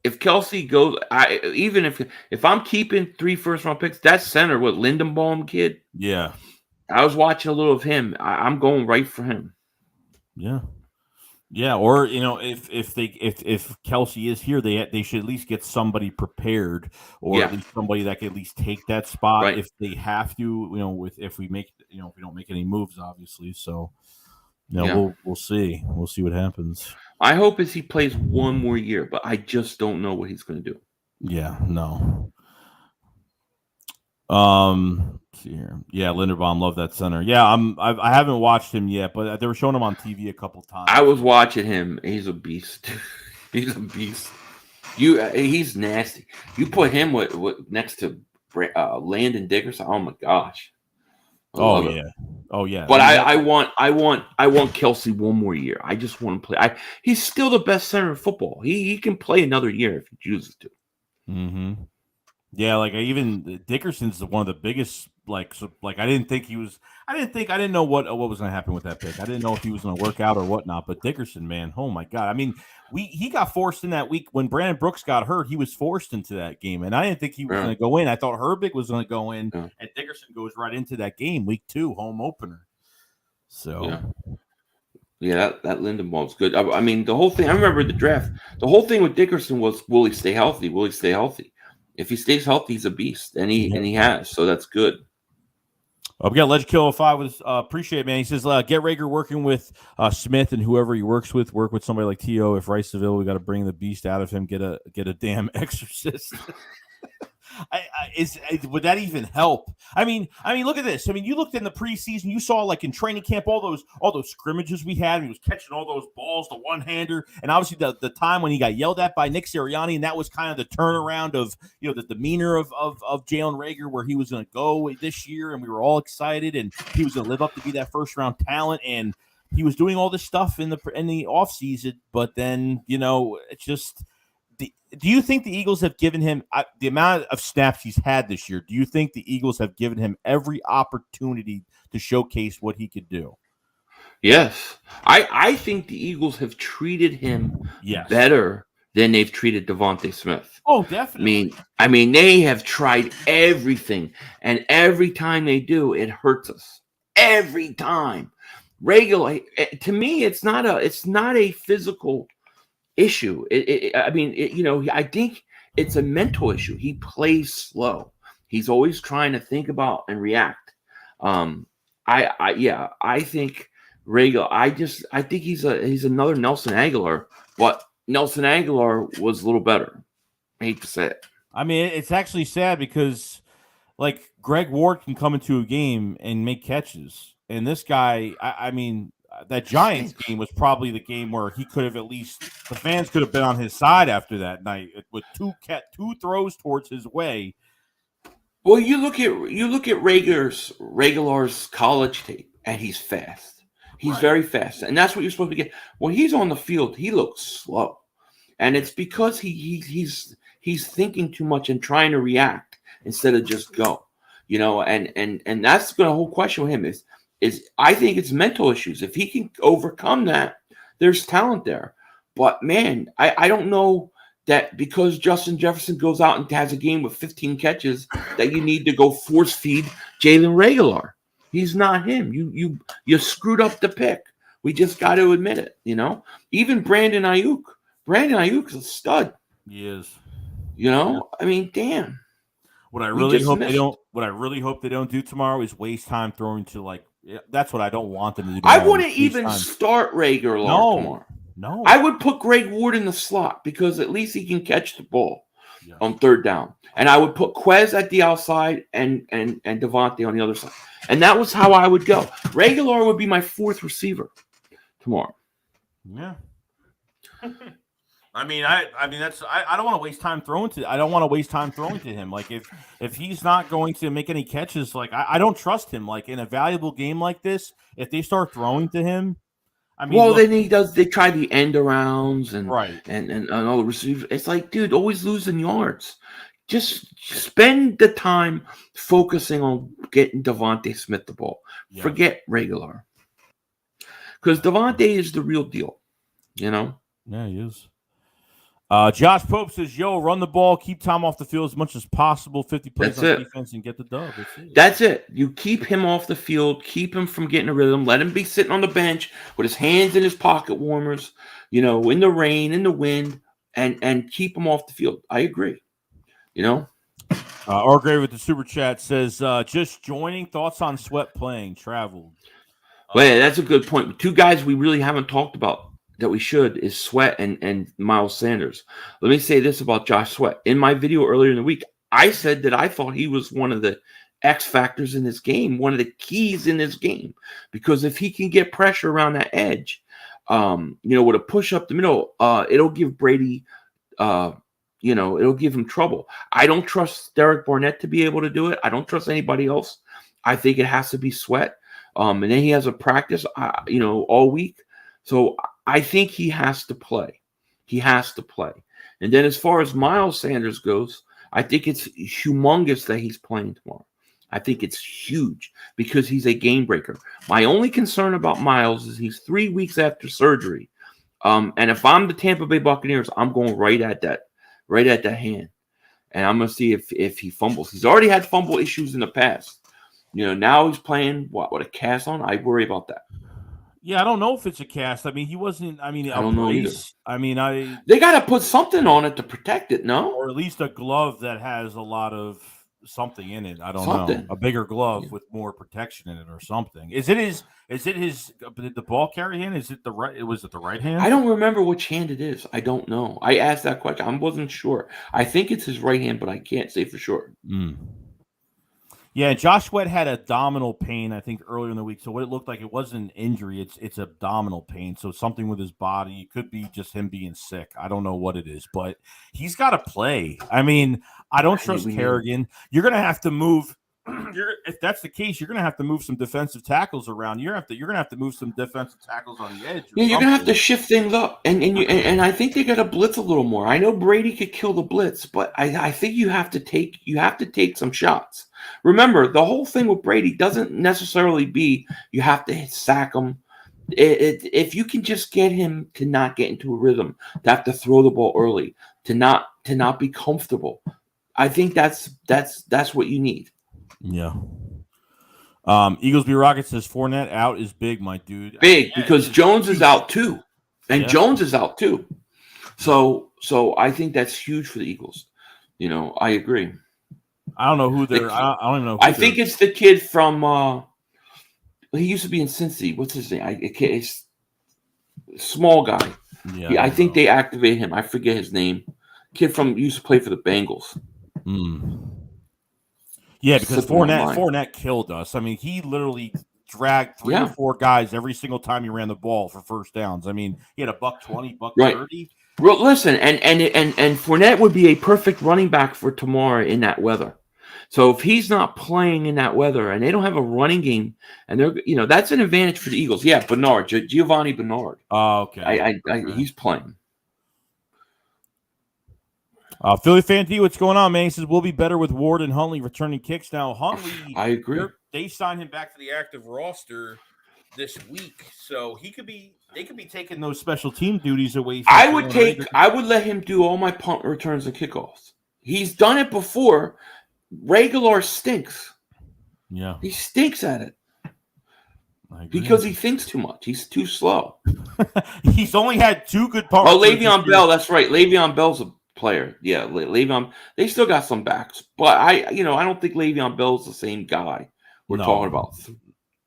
If Kelsey goes, even if I'm keeping 3 first-round picks, that center, what Lindenbaum kid? Yeah. I was watching a little of him. I'm going right for him. Yeah, yeah. Or if Kelsey is here, they should at least get somebody prepared, or at least somebody that can at least take that spot if they have to. If we don't make any moves, obviously. So, we'll see. We'll see what happens. I hope he plays 1 more year, but I just don't know what he's going to do. Yeah. No. Let's see here. Yeah, Linderbaum, love that center. Yeah, I haven't watched him yet, but they were showing him on TV a couple times. I was watching him. He's a beast. He's a beast. He's nasty. You put him with next to Landon Dickerson. Oh my gosh. Oh yeah. But I want Kelsey 1 more year. I just want to play. He's still the best center in football. He can play another year if he chooses to. Mm-hmm. Yeah, like even Dickerson's one of the biggest. I didn't know what was going to happen with that pick. I didn't know if he was going to work out or whatnot. But Dickerson, man, oh my God! I mean, he got forced in that week when Brandon Brooks got hurt. He was forced into that game, and I didn't think he was going to go in. I thought Herbig was going to go in, and Dickerson goes right into that game, week 2, home opener. So. Yeah, that Lindenbaum's good. I mean, the whole thing. I remember the draft. The whole thing with Dickerson was, will he stay healthy? Will he stay healthy? If he stays healthy, he's a beast, and he has. So that's good. We got Legend Killer 5 with appreciate it, man. He says, get Reagor working with Smith and whoever he works with. Work with somebody like T.O. If Rice Seville, we got to bring the beast out of him. Get a damn exorcist. Would that even help? I mean, look at this. I mean, you looked in the preseason, you saw like in training camp all those scrimmages we had. He was catching all those balls, the one-hander, and obviously the time when he got yelled at by Nick Sirianni, and that was kind of the turnaround of the demeanor of Jalen Reagor, where he was going to go this year, and we were all excited, and he was going to live up to be that first-round talent, and he was doing all this stuff in the offseason, but then it's just. Do you think the Eagles have given him the amount of snaps he's had this year? Do you think the Eagles have given him every opportunity to showcase what he could do? Yes. I think the Eagles have treated him better than they've treated Devontae Smith. Oh, definitely. I mean, they have tried everything, and every time they do, it hurts us. Every time. Regular to me, it's not a physical issue. I think it's a mental issue. He plays slow. He's always trying to think about and react. I think Reagor. I think he's another Nelson Aguilar, but Nelson Aguilar was a little better. I hate to say it. I mean, it's actually sad because like Greg Ward can come into a game and make catches, and this guy, I mean. That Giants game was probably the game where he could have at least the fans could have been on his side after that night with two throws towards his way. Well, you look at Reagor's college tape, and he's fast. He's very fast, and that's what you're supposed to get. When he's on the field, he looks slow, and it's because he's thinking too much and trying to react instead of just go. And that's the whole question with him is I think it's mental issues. If he can overcome that, there's talent there. But, man, I don't know that because Justin Jefferson goes out and has a game with 15 catches that you need to go force feed Jalen Reagor. He's not him. You screwed up the pick. We just got to admit it, Even Brandon Ayuk. Brandon Ayuk is a stud. He is. I mean, damn. What I really hope they don't do tomorrow is waste time throwing to that's what I don't want them to do tomorrow. I wouldn't even start Reagor tomorrow. No. I would put Greg Ward in the slot because at least he can catch the ball on third down. And I would put Quez at the outside and Devontae on the other side. And that was how I would go. Reagor would be my fourth receiver tomorrow. Yeah. I don't want to waste time throwing to. I don't want to waste time throwing to him. Like if he's not going to make any catches, I don't trust him. Like in a valuable game like this, if they start throwing to him, then he does. They try the end arounds and right and all the receivers. It's like, dude, always losing yards. Just spend the time focusing on getting Devontae Smith the ball. Yeah. Forget Reagor, because Devontae is the real deal. Yeah, he is. Josh Pope says, run the ball, keep Tom off the field as much as possible, 50 plays on defense, and get the dub. That's it. You keep him off the field, keep him from getting a rhythm, let him be sitting on the bench with his hands in his pocket warmers, in the rain, in the wind, and keep him off the field. I agree. Orgrave with the super chat says, just joining, thoughts on Sweat playing, traveled. Well, yeah, that's a good point. Two guys we really haven't talked about that we should is Sweat and Miles Sanders. Let me say this about Josh Sweat. In my video earlier in the week, I said that I thought he was one of the X factors in this game, one of the keys in this game, because if he can get pressure around that edge, with a push up the middle, it'll give Brady, it'll give him trouble. I don't trust Derek Barnett to be able to do it. I don't trust anybody else. I think it has to be Sweat. And then he has a practice, all week. So I think he has to play. He has to play. And then as far as Miles Sanders goes, I think it's humongous that he's playing tomorrow. I think it's huge because he's a game breaker. My only concern about Miles is he's 3 weeks after surgery. And if I'm the Tampa Bay Buccaneers, I'm going right at that hand. And I'm going to see if he fumbles. He's already had fumble issues in the past. Now he's playing what a cast on. I worry about that. Yeah, I don't know if it's a cast. He wasn't. I don't know either. They got to put something on it to protect it, no? Or at least a glove that has a lot of something in it. I don't know. A bigger glove with more protection in it or something. Is it his? Did the ball carry hand? Is it the right? Was it the right hand? I don't remember which hand it is. I don't know. I asked that question. I wasn't sure. I think it's his right hand, but I can't say for sure. Yeah, Josh Sweat had abdominal pain, I think, earlier in the week. So what it looked like, it wasn't an injury. It's abdominal pain. So something with his body. It could be just him being sick. I don't know what it is, but he's got to play. I don't trust Kerrigan. You're going to have to move. If that's the case, you're going to have to move some defensive tackles around. You're going to have to move some defensive tackles on the edge. Yeah, you're going to have to shift things up, and I think they got to blitz a little more. I know Brady could kill the blitz, but I think you have to take some shots. Remember, the whole thing with Brady doesn't necessarily be you have to sack him. If you can just get him to not get into a rhythm, to have to throw the ball early, to not be comfortable, I think that's what you need. Yeah. Eagles B Rocket says Fournette out is big, my dude. Big because Jones is out too, and Jones is out too. So I think that's huge for the Eagles. I agree. I don't know who they're. I don't even know. I think it's the kid from. He used to be in Cincy. What's his name? It's small guy. Yeah, I think they activate him. I forget his name. Kid used to play for the Bengals. Yeah, because Fournette killed us. He literally dragged 3 or 4 guys every single time he ran the ball for first downs. He had a $120, $130. Well, listen, and Fournette would be a perfect running back for tomorrow in that weather. So if he's not playing in that weather and they don't have a running game, and they're that's an advantage for the Eagles. Yeah, Giovanni Bernard. Oh, okay. He's playing. Philly Fan D, what's going on, man? He says we'll be better with Ward and Huntley returning kicks. Now Huntley, I agree. They signed him back to the active roster this week, so they could be taking those special team duties away. I would let him do all my punt returns and kickoffs. He's done it before. Reagor stinks. Yeah, he stinks at it because he thinks too much. He's too slow. He's only had 2 good punt. Oh, Le'Veon Bell. That's right. Le'Veon Bell's a player. Yeah, Le'Veon. They still got some backs, but I don't think Le'Veon Bell's the same guy we're talking about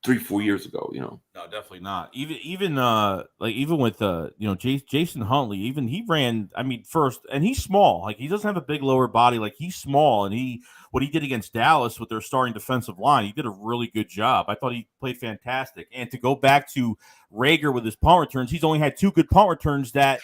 3-4 years ago. No, definitely not. Even with Jason Huntley, even he ran. I mean, first, and he's small. Like he doesn't have a big lower body. Like he's small, and what he did against Dallas with their starting defensive line, he did a really good job. I thought he played fantastic. And to go back to Reagor with his punt returns, he's only had 2 good punt returns that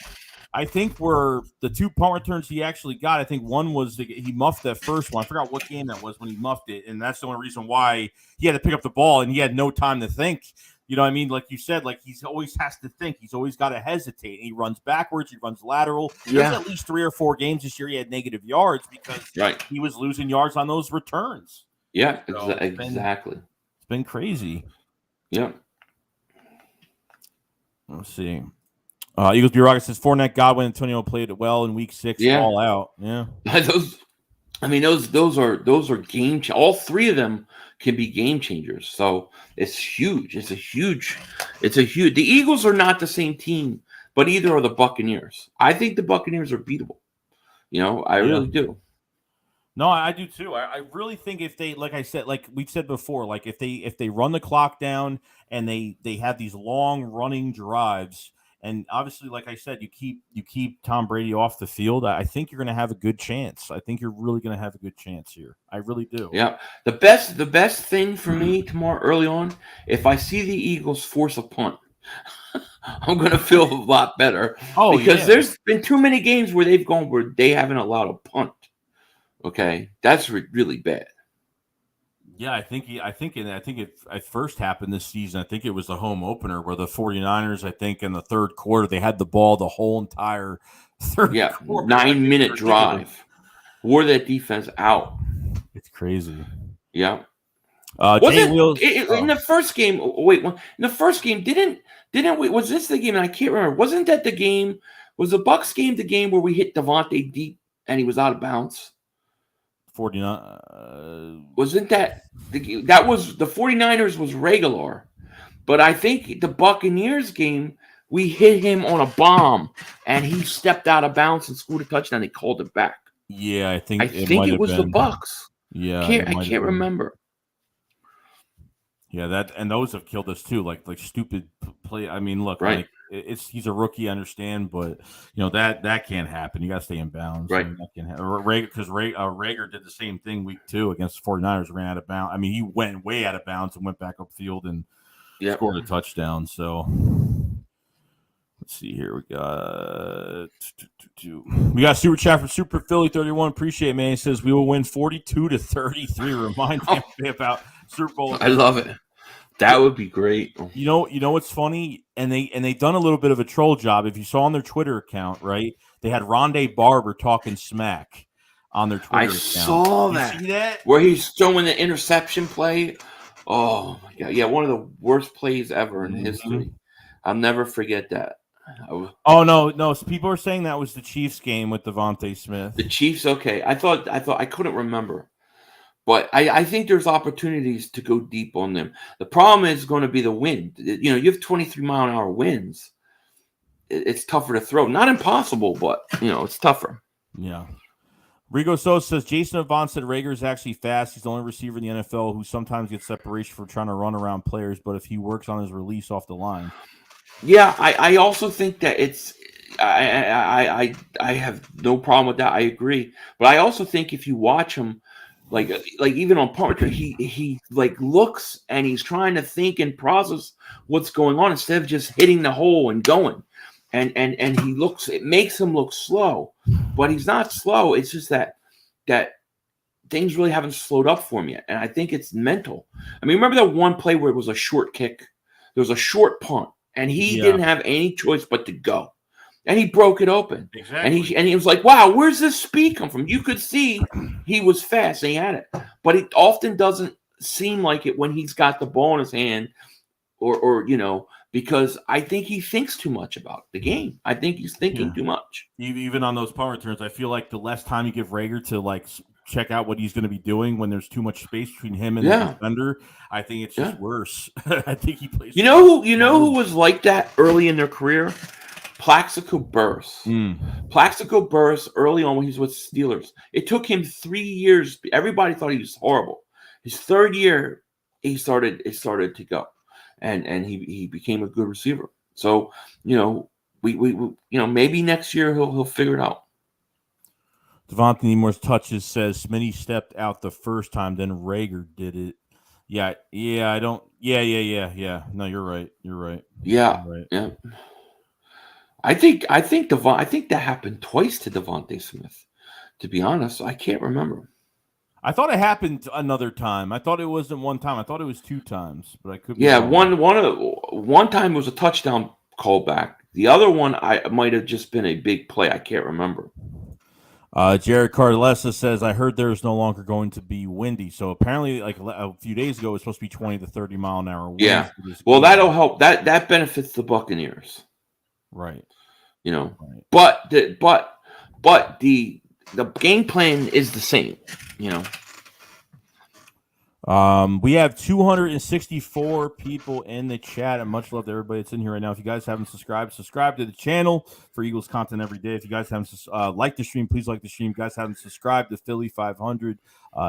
I think were the 2 punt returns he actually got. I think one was he muffed that first one. I forgot what game that was when he muffed it, and that's the only reason why he had to pick up the ball and he had no time to think. You know what I mean? Like you said, like he's always has to think. He's always got to hesitate. He runs backwards. He runs lateral. Yeah. There's at least 3 or 4 games this year he had negative yards because he was losing yards on those returns. Yeah, so exactly. It's been crazy. Yeah. Let's see. Eagles Bureaucrat says Fournette, Godwin, Antonio played it well in week 6. Yeah. All out. Yeah. Those are game. All 3 of them can be game changers. So it's huge. It's a huge. The Eagles are not the same team, but either are the Buccaneers. I think the Buccaneers are beatable. I really do. No, I do too. I really think if they, like I said, like we've said before, like if they run the clock down and they have these long running drives. And obviously, like I said, you keep Tom Brady off the field. I think you're going to have a good chance. I think you're really going to have a good chance here. I really do. Yeah. The best thing for me tomorrow early on, if I see the Eagles force a punt, I'm going to feel a lot better. Because there's been too many games where they've gone where they haven't allowed a punt. Okay, that's really bad. Yeah, I think it first happened this season. I think it was the home opener where the 49ers, I think in the third quarter, they had the ball the whole entire third quarter. 9-minute drive. Wore that defense out. It's crazy. Yeah. In the first game, in the first game, didn't we, was this the game? And I can't remember. Wasn't that the game? Was the Bucs game the game where we hit Devontae deep and he was out of bounds? 49. Wasn't that that was the 49ers was Reagor, but I think the Buccaneers game we hit him on a bomb and he stepped out of bounds and scored a touchdown. They called it back. Yeah, I think it was the Bucs. Yeah, I can't remember. Yeah, those have killed us too. Like stupid play. I mean, look, right. He's a rookie, I understand, but that can't happen. You got to stay in bounds, right? Because Reagor did the same thing week 2 against the 49ers, ran out of bounds. I mean, he went way out of bounds and went back upfield and scored a touchdown. So let's see here. We got super chat from Super Philly 31. Appreciate it, man. He says we will win 42-33. Remind me about Super Bowl. I love it. That would be great. You know what's funny? And they done a little bit of a troll job. If you saw on their Twitter account, right? They had Rondé Barber talking smack on their Twitter account. I saw that. You see that? Where he's throwing the interception play. Oh my God. Yeah, one of the worst plays ever in history. I'll never forget that. No. So people are saying that was the Chiefs game with Devontae Smith. The Chiefs, okay. I thought I couldn't remember. But I think there's opportunities to go deep on them. The problem is going to be the wind. You have 23-mile-an-hour winds. It's tougher to throw. Not impossible, but, it's tougher. Yeah. Rigo So says, Jason Avant said Reagor is actually fast. He's the only receiver in the NFL who sometimes gets separation for trying to run around players, but if he works on his release off the line. Yeah, I also think that it's I have no problem with that. I agree. But I also think if you watch him, like even on punt return, he looks and he's trying to think and process what's going on instead of just hitting the hole and going. And he looks, it makes him look slow, but he's not slow. It's just that things really haven't slowed up for him yet. And I think it's mental. I mean, remember that one play where it was a short kick? There was a short punt and he didn't have any choice but to go. And he broke it open. Exactly. And he was like, wow, where's this speed come from? You could see he was fast and he had it. But it often doesn't seem like it when he's got the ball in his hand or because I think he thinks too much about the game. I think he's thinking too much. Even on those punt returns, I feel like the less time you give Reagor to check out what he's going to be doing when there's too much space between him and the defender, I think it's just worse. I think he plays. Who was like that early in their career? Plaxico Burress. Plaxico Burress early on when he was with Steelers. It took him 3 years. Everybody thought he was horrible. His third year, it started to go, and he became a good receiver. So we maybe next year he'll figure it out. Devontae Nemours touches says Smitty stepped out the first time, then Reagor did it. Yeah. I don't. Yeah. No, you're right. Yeah. You're right. Yeah. I think that happened twice to Devontae Smith. To be honest, I can't remember. I thought it happened another time. I thought it wasn't one time. I thought it was 2 times, but I could be wrong. One time was a touchdown callback. The other one I might have just been a big play. I can't remember. Jared Cardellesa says, I heard there's no longer going to be windy. So apparently, like a few days ago, it was supposed to be 20 to 30 mile an hour winds. Yeah. Well, that'll help. That benefits the Buccaneers. Right. Right. But the game plan is the same. We have 264 people in the chat, and much love to everybody that's in here right now. If you guys haven't subscribe to the channel for Eagles content every day. If you guys haven't liked the stream, please like the stream. If you guys haven't subscribed to Philly 500,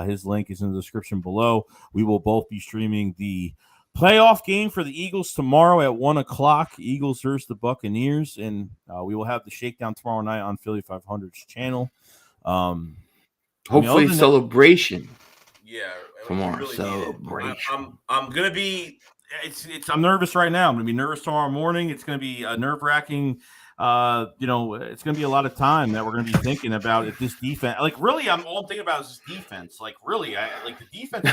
his link is in the description below. We will both be streaming the playoff game for the Eagles tomorrow at 1 o'clock. Eagles versus the Buccaneers, and we will have the Shakedown tomorrow night on Philly 500's channel. Hopefully, celebration. Yeah, tomorrow really celebration. I'm gonna be. I'm nervous right now. I'm gonna be nervous tomorrow morning. It's gonna be a nerve-wracking. It's gonna be a lot of time that we're gonna be thinking about if this defense. Like, really, all I'm thinking about is this defense. Like, really, the defense.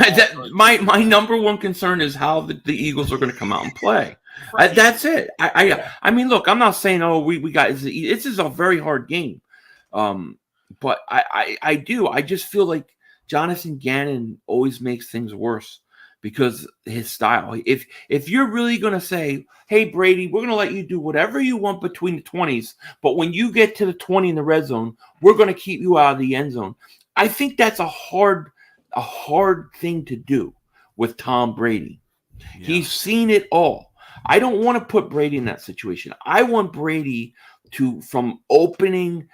My number one concern is how the Eagles are going to come out and play. That's it. I mean, look, I'm not saying we got this is a very hard game, but I just feel like Jonathan Gannon always makes things worse because his style. If you're really going to say, hey, Brady, we're going to let you do whatever you want between the 20s, but when you get to the 20 in the red zone, we're going to keep you out of the end zone. I think that's a hard thing to do with Tom Brady. Yeah. He's seen it all. I don't want to put Brady in that situation. I want Brady to, from opening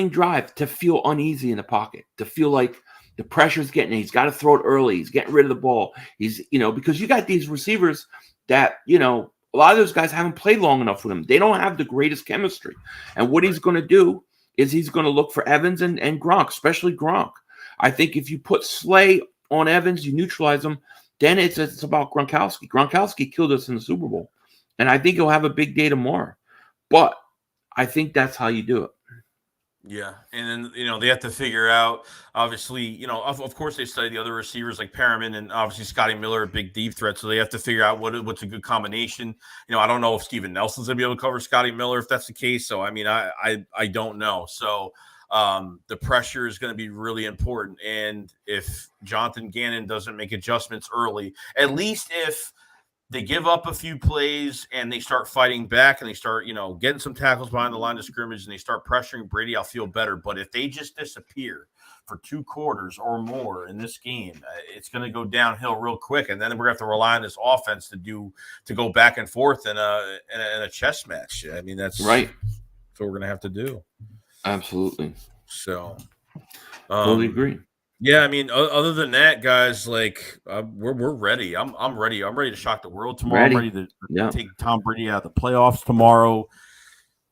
drive, to feel uneasy in the pocket, to feel like the pressure's getting in. He's got to throw it early. He's getting rid of the ball. He's, because you got these receivers that, a lot of those guys haven't played long enough with him. They don't have the greatest chemistry. And what he's going to do is he's going to look for Evans and Gronk, especially Gronk. I think if you put Slay on Evans, you neutralize him, then it's about Gronkowski. Gronkowski killed us in the Super Bowl. And I think he'll have a big day tomorrow. But I think that's how you do it. Yeah, and then they have to figure out. Obviously, of course they study the other receivers like Perriman and obviously Scotty Miller, a big deep threat. So they have to figure out what's a good combination. I don't know if Steven Nelson's gonna be able to cover Scotty Miller if that's the case. So I mean, I don't know. So the pressure is going to be really important. And if Jonathan Gannon doesn't make adjustments early, at least if they give up a few plays and they start fighting back and they start, getting some tackles behind the line of scrimmage and they start pressuring Brady, I'll feel better. But if they just disappear for 2 quarters or more in this game, it's going to go downhill real quick. And then we're going to have to rely on this offense to go back and forth in a chess match. I mean, that's right. That's what we're going to have to do. Absolutely. So totally agree. Yeah, I mean, other than that, guys, like we're ready. I'm ready. I'm ready to shock the world tomorrow. I'm ready to take Tom Brady out of the playoffs tomorrow.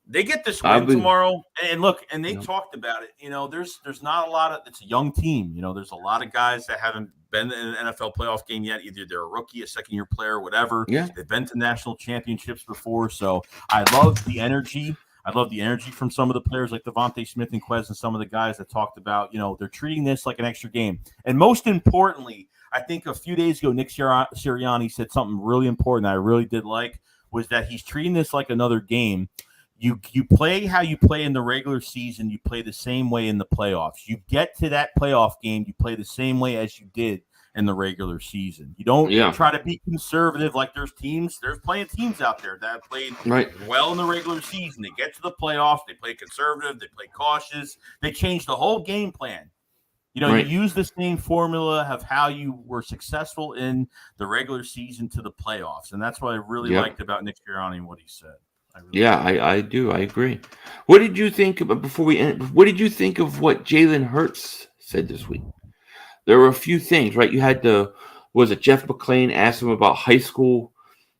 They get this win tomorrow, and look, and they talked about it. There's not a lot of. It's a young team. There's a lot of guys that haven't been in an NFL playoff game yet. Either they're a rookie, a second-year player, whatever. Yeah, they've been to national championships before. So I love the energy. I love the energy from some of the players like Devontae Smith and Quez and some of the guys that talked about, they're treating this like an extra game. And most importantly, I think a few days ago, Nick Sirianni said something really important that I really did like, was that he's treating this like another game. You play how you play in the regular season. You play the same way in the playoffs. You get to that playoff game, you play the same way as you did in the regular season. You don't try to be conservative like there's playing teams out there that played well in the regular season. They get to the playoffs, they play conservative, they play cautious. They change the whole game plan. You use the same formula of how you were successful in the regular season to the playoffs. And that's what I really liked about Nick Sirianni and what he said. I do. I agree. What did you think about before we end? What did you think of what Jalen Hurts said this week? There were a few things, right? You had was it Jeff McClain asked him about high school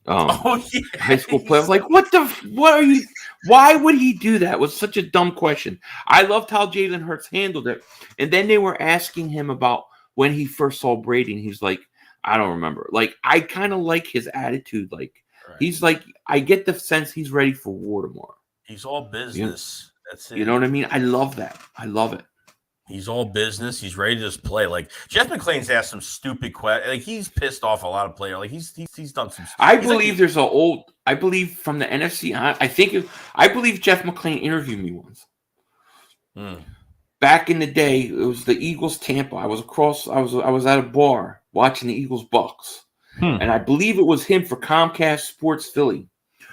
high school play. I was like, what are you? Why would he do that? It was such a dumb question. I loved how Jalen Hurts handled it. And then they were asking him about when he first saw Brady, and he's like, I don't remember. Like, I kind of like his attitude. Like, he's like, I get the sense he's ready for war tomorrow. He's all business. That's it. You know what I mean? I love that. I love it. He's all business. He's ready to just play. Like Jeff McClain's asked some stupid questions. Like he's pissed off a lot of players. Like he's done some. I believe there's an old. I believe from the NFC. I believe Jeff McClain interviewed me once. Back in the day, it was the Eagles Tampa. I was at a bar watching the Eagles Bucks, and I believe it was him for Comcast Sports Philly.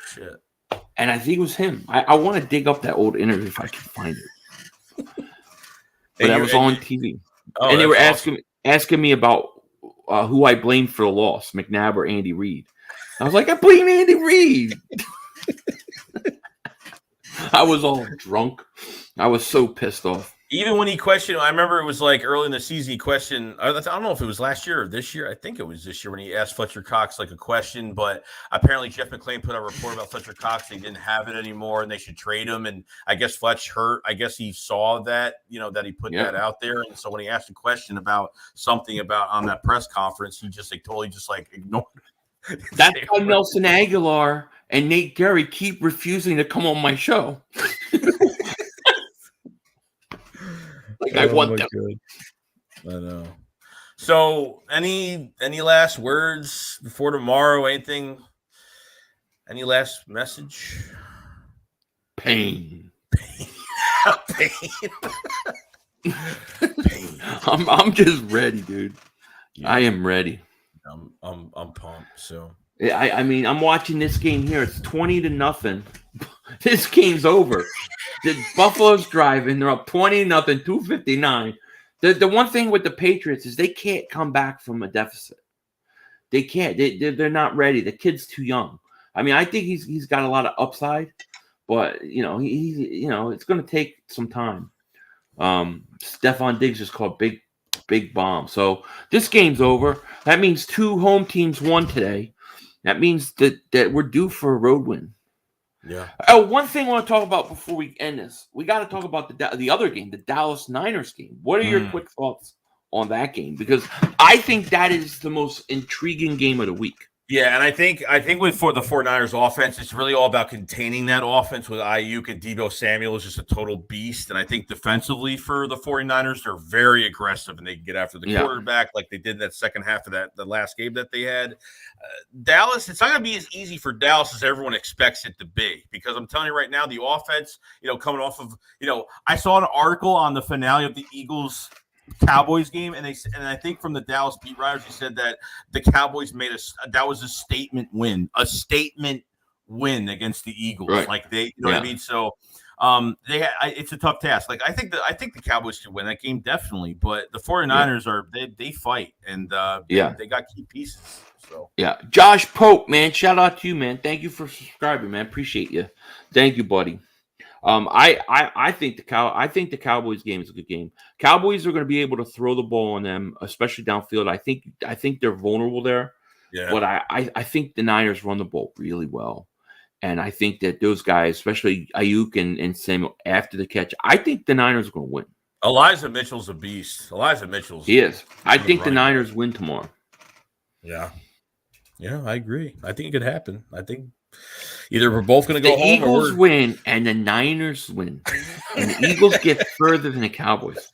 Shit. And I think it was him. I want to dig up that old interview if I can find it. But I was on TV, and they were asking me about who I blame for the loss, McNabb or Andy Reid. I was like, I blame Andy Reid. I was all drunk. I was so pissed off. Even when he questioned, I remember it was like early in the season, he questioned, I don't know if it was last year or this year. I think it was this year when he asked Fletcher Cox like a question, but apparently Jeff McClain put out a report about Fletcher Cox. They didn't have it anymore and they should trade him. And I guess Fletch hurt. I guess he saw that, that he put that out there. And so when he asked a question about something about on that press conference, he just totally ignored it. That's why Nelson Aguilar and Nate Gary keep refusing to come on my show. I want them. I know. So, any last words before tomorrow? Anything? Any last message? Pain. Pain. I'm just ready, dude. Yeah. I am ready. I'm pumped. So I mean, I'm watching this game here. It's 20-0. This game's over. The Buffalo's driving. They're up 20-0, 2:59. The one thing with the Patriots is they can't come back from a deficit. They can't. They're not ready. The kid's too young. I mean, I think he's got a lot of upside, but it's going to take some time. Stephon Diggs just called big bomb. So this game's over. That means 2 home teams won today. That means that we're due for a road win. Yeah. Oh, one thing I want to talk about before we end this. We got to talk about the other game, the Dallas Niners game. What are your quick thoughts on that game? Because I think that is the most intriguing game of the week. Yeah, and I think for the 49ers offense, it's really all about containing that offense with Ayuk and Deebo Samuel is just a total beast. And I think defensively for the 49ers, they're very aggressive and they can get after the quarterback like they did in that second half of the last game that they had. Dallas, it's not going to be as easy for Dallas as everyone expects it to be because I'm telling you right now, the offense, coming off of, I saw an article on the finale of the Eagles Cowboys game, and I think from the Dallas beat writers, he said that the Cowboys that was a statement win against the Eagles. Right. Like they, what I mean. So, it's a tough task. Like I think the Cowboys could win that game definitely, but the 49ers they fight and they got key pieces. So Josh Pope, man, shout out to you, man. Thank you for subscribing, man. Appreciate you. Thank you, buddy. I think the Cowboys game is a good game. Cowboys are going to be able to throw the ball on them, especially downfield. I think they're vulnerable there. Yeah. But I think the Niners run the ball really well. And I think that those guys, especially Ayuk and Samuel after the catch, I think the Niners are going to win. Elijah Mitchell's a beast. He is. I think the Niners win tomorrow. Yeah. Yeah, I agree. I think it could happen. I think either we're both going to go home. The Eagles win and the Niners win. And the Eagles get further than the Cowboys.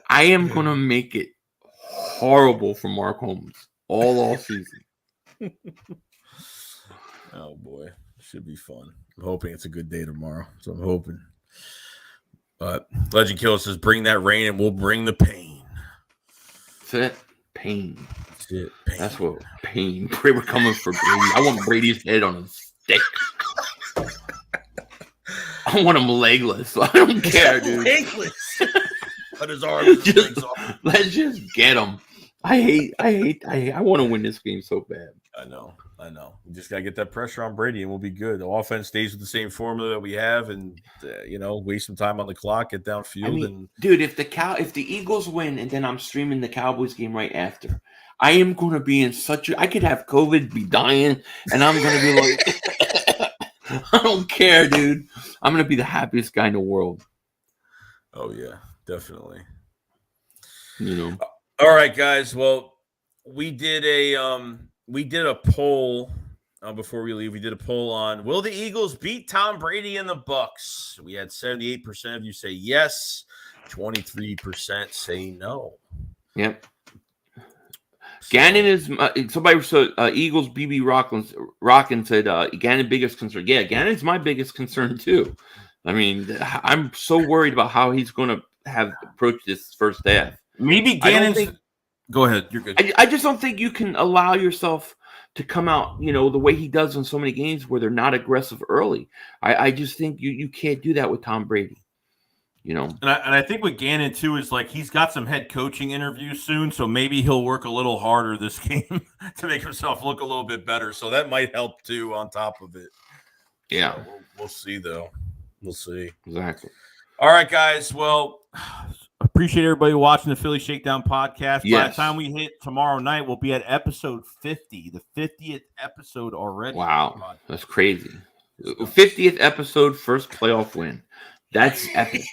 I am going to make it horrible for Mark Holmes all season. Oh, boy. Should be fun. I'm hoping it's a good day tomorrow. So I'm hoping. But Legend Killer says, bring that rain and we'll bring the pain. That's it. Pain. That's it. Pain. That's what pain. Pray we're coming for Brady. I want Brady's head on a stick. I want him legless. I don't care, dude. Legless. Cut his arms and legs off. Let's just get him. I want to win this game so bad. I know. We just got to get that pressure on Brady, and we'll be good. The offense stays with the same formula that we have, and waste some time on the clock, get downfield. I mean, dude, if the Eagles win, and then I'm streaming the Cowboys game right after, I am going to be in I could have COVID, be dying, and I'm going to be like, I don't care, dude. I'm going to be the happiest guy in the world. Oh yeah, definitely. All right, guys. Well, we did a poll before we leave. We did a poll on will the Eagles beat Tom Brady and the Bucs? We had 78% of you say yes, 23% say no. Yep. Gannon is somebody said Eagles BB Rockin said Gannon biggest concern. Yeah, Gannon's my biggest concern too. I mean, I'm so worried about how he's going to have approached this first half. Maybe Gannon's. Go ahead. You're good. I just don't think you can allow yourself to come out, the way he does in so many games where they're not aggressive early. I just think you can't do that with Tom Brady. And I think with Gannon too is like he's got some head coaching interviews soon, so maybe he'll work a little harder this game to make himself look a little bit better. So that might help too on top of it. Yeah, so we'll see though. We'll see. Exactly. All right, guys. Well, appreciate everybody watching the Philly Shakedown podcast. Yes. By the time we hit tomorrow night, we'll be at episode 50, the 50th episode already. Wow, that's crazy. 50th episode, first playoff win. That's epic.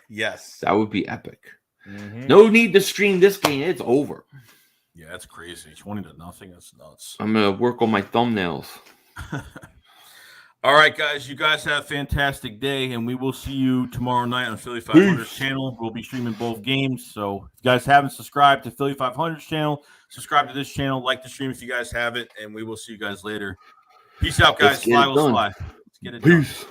Yes. That would be epic. Mm-hmm. No need to stream this game. It's over. Yeah, that's crazy. 20-0. That's nuts. I'm going to work on my thumbnails. All right, guys. You guys have a fantastic day, and we will see you tomorrow night on Philly 500's channel. We'll be streaming both games. So if you guys haven't subscribed to Philly 500's channel, subscribe to this channel. Like the stream if you guys haven't, and we will see you guys later. Peace out, guys. Fly will fly. Let's get it done. Peace.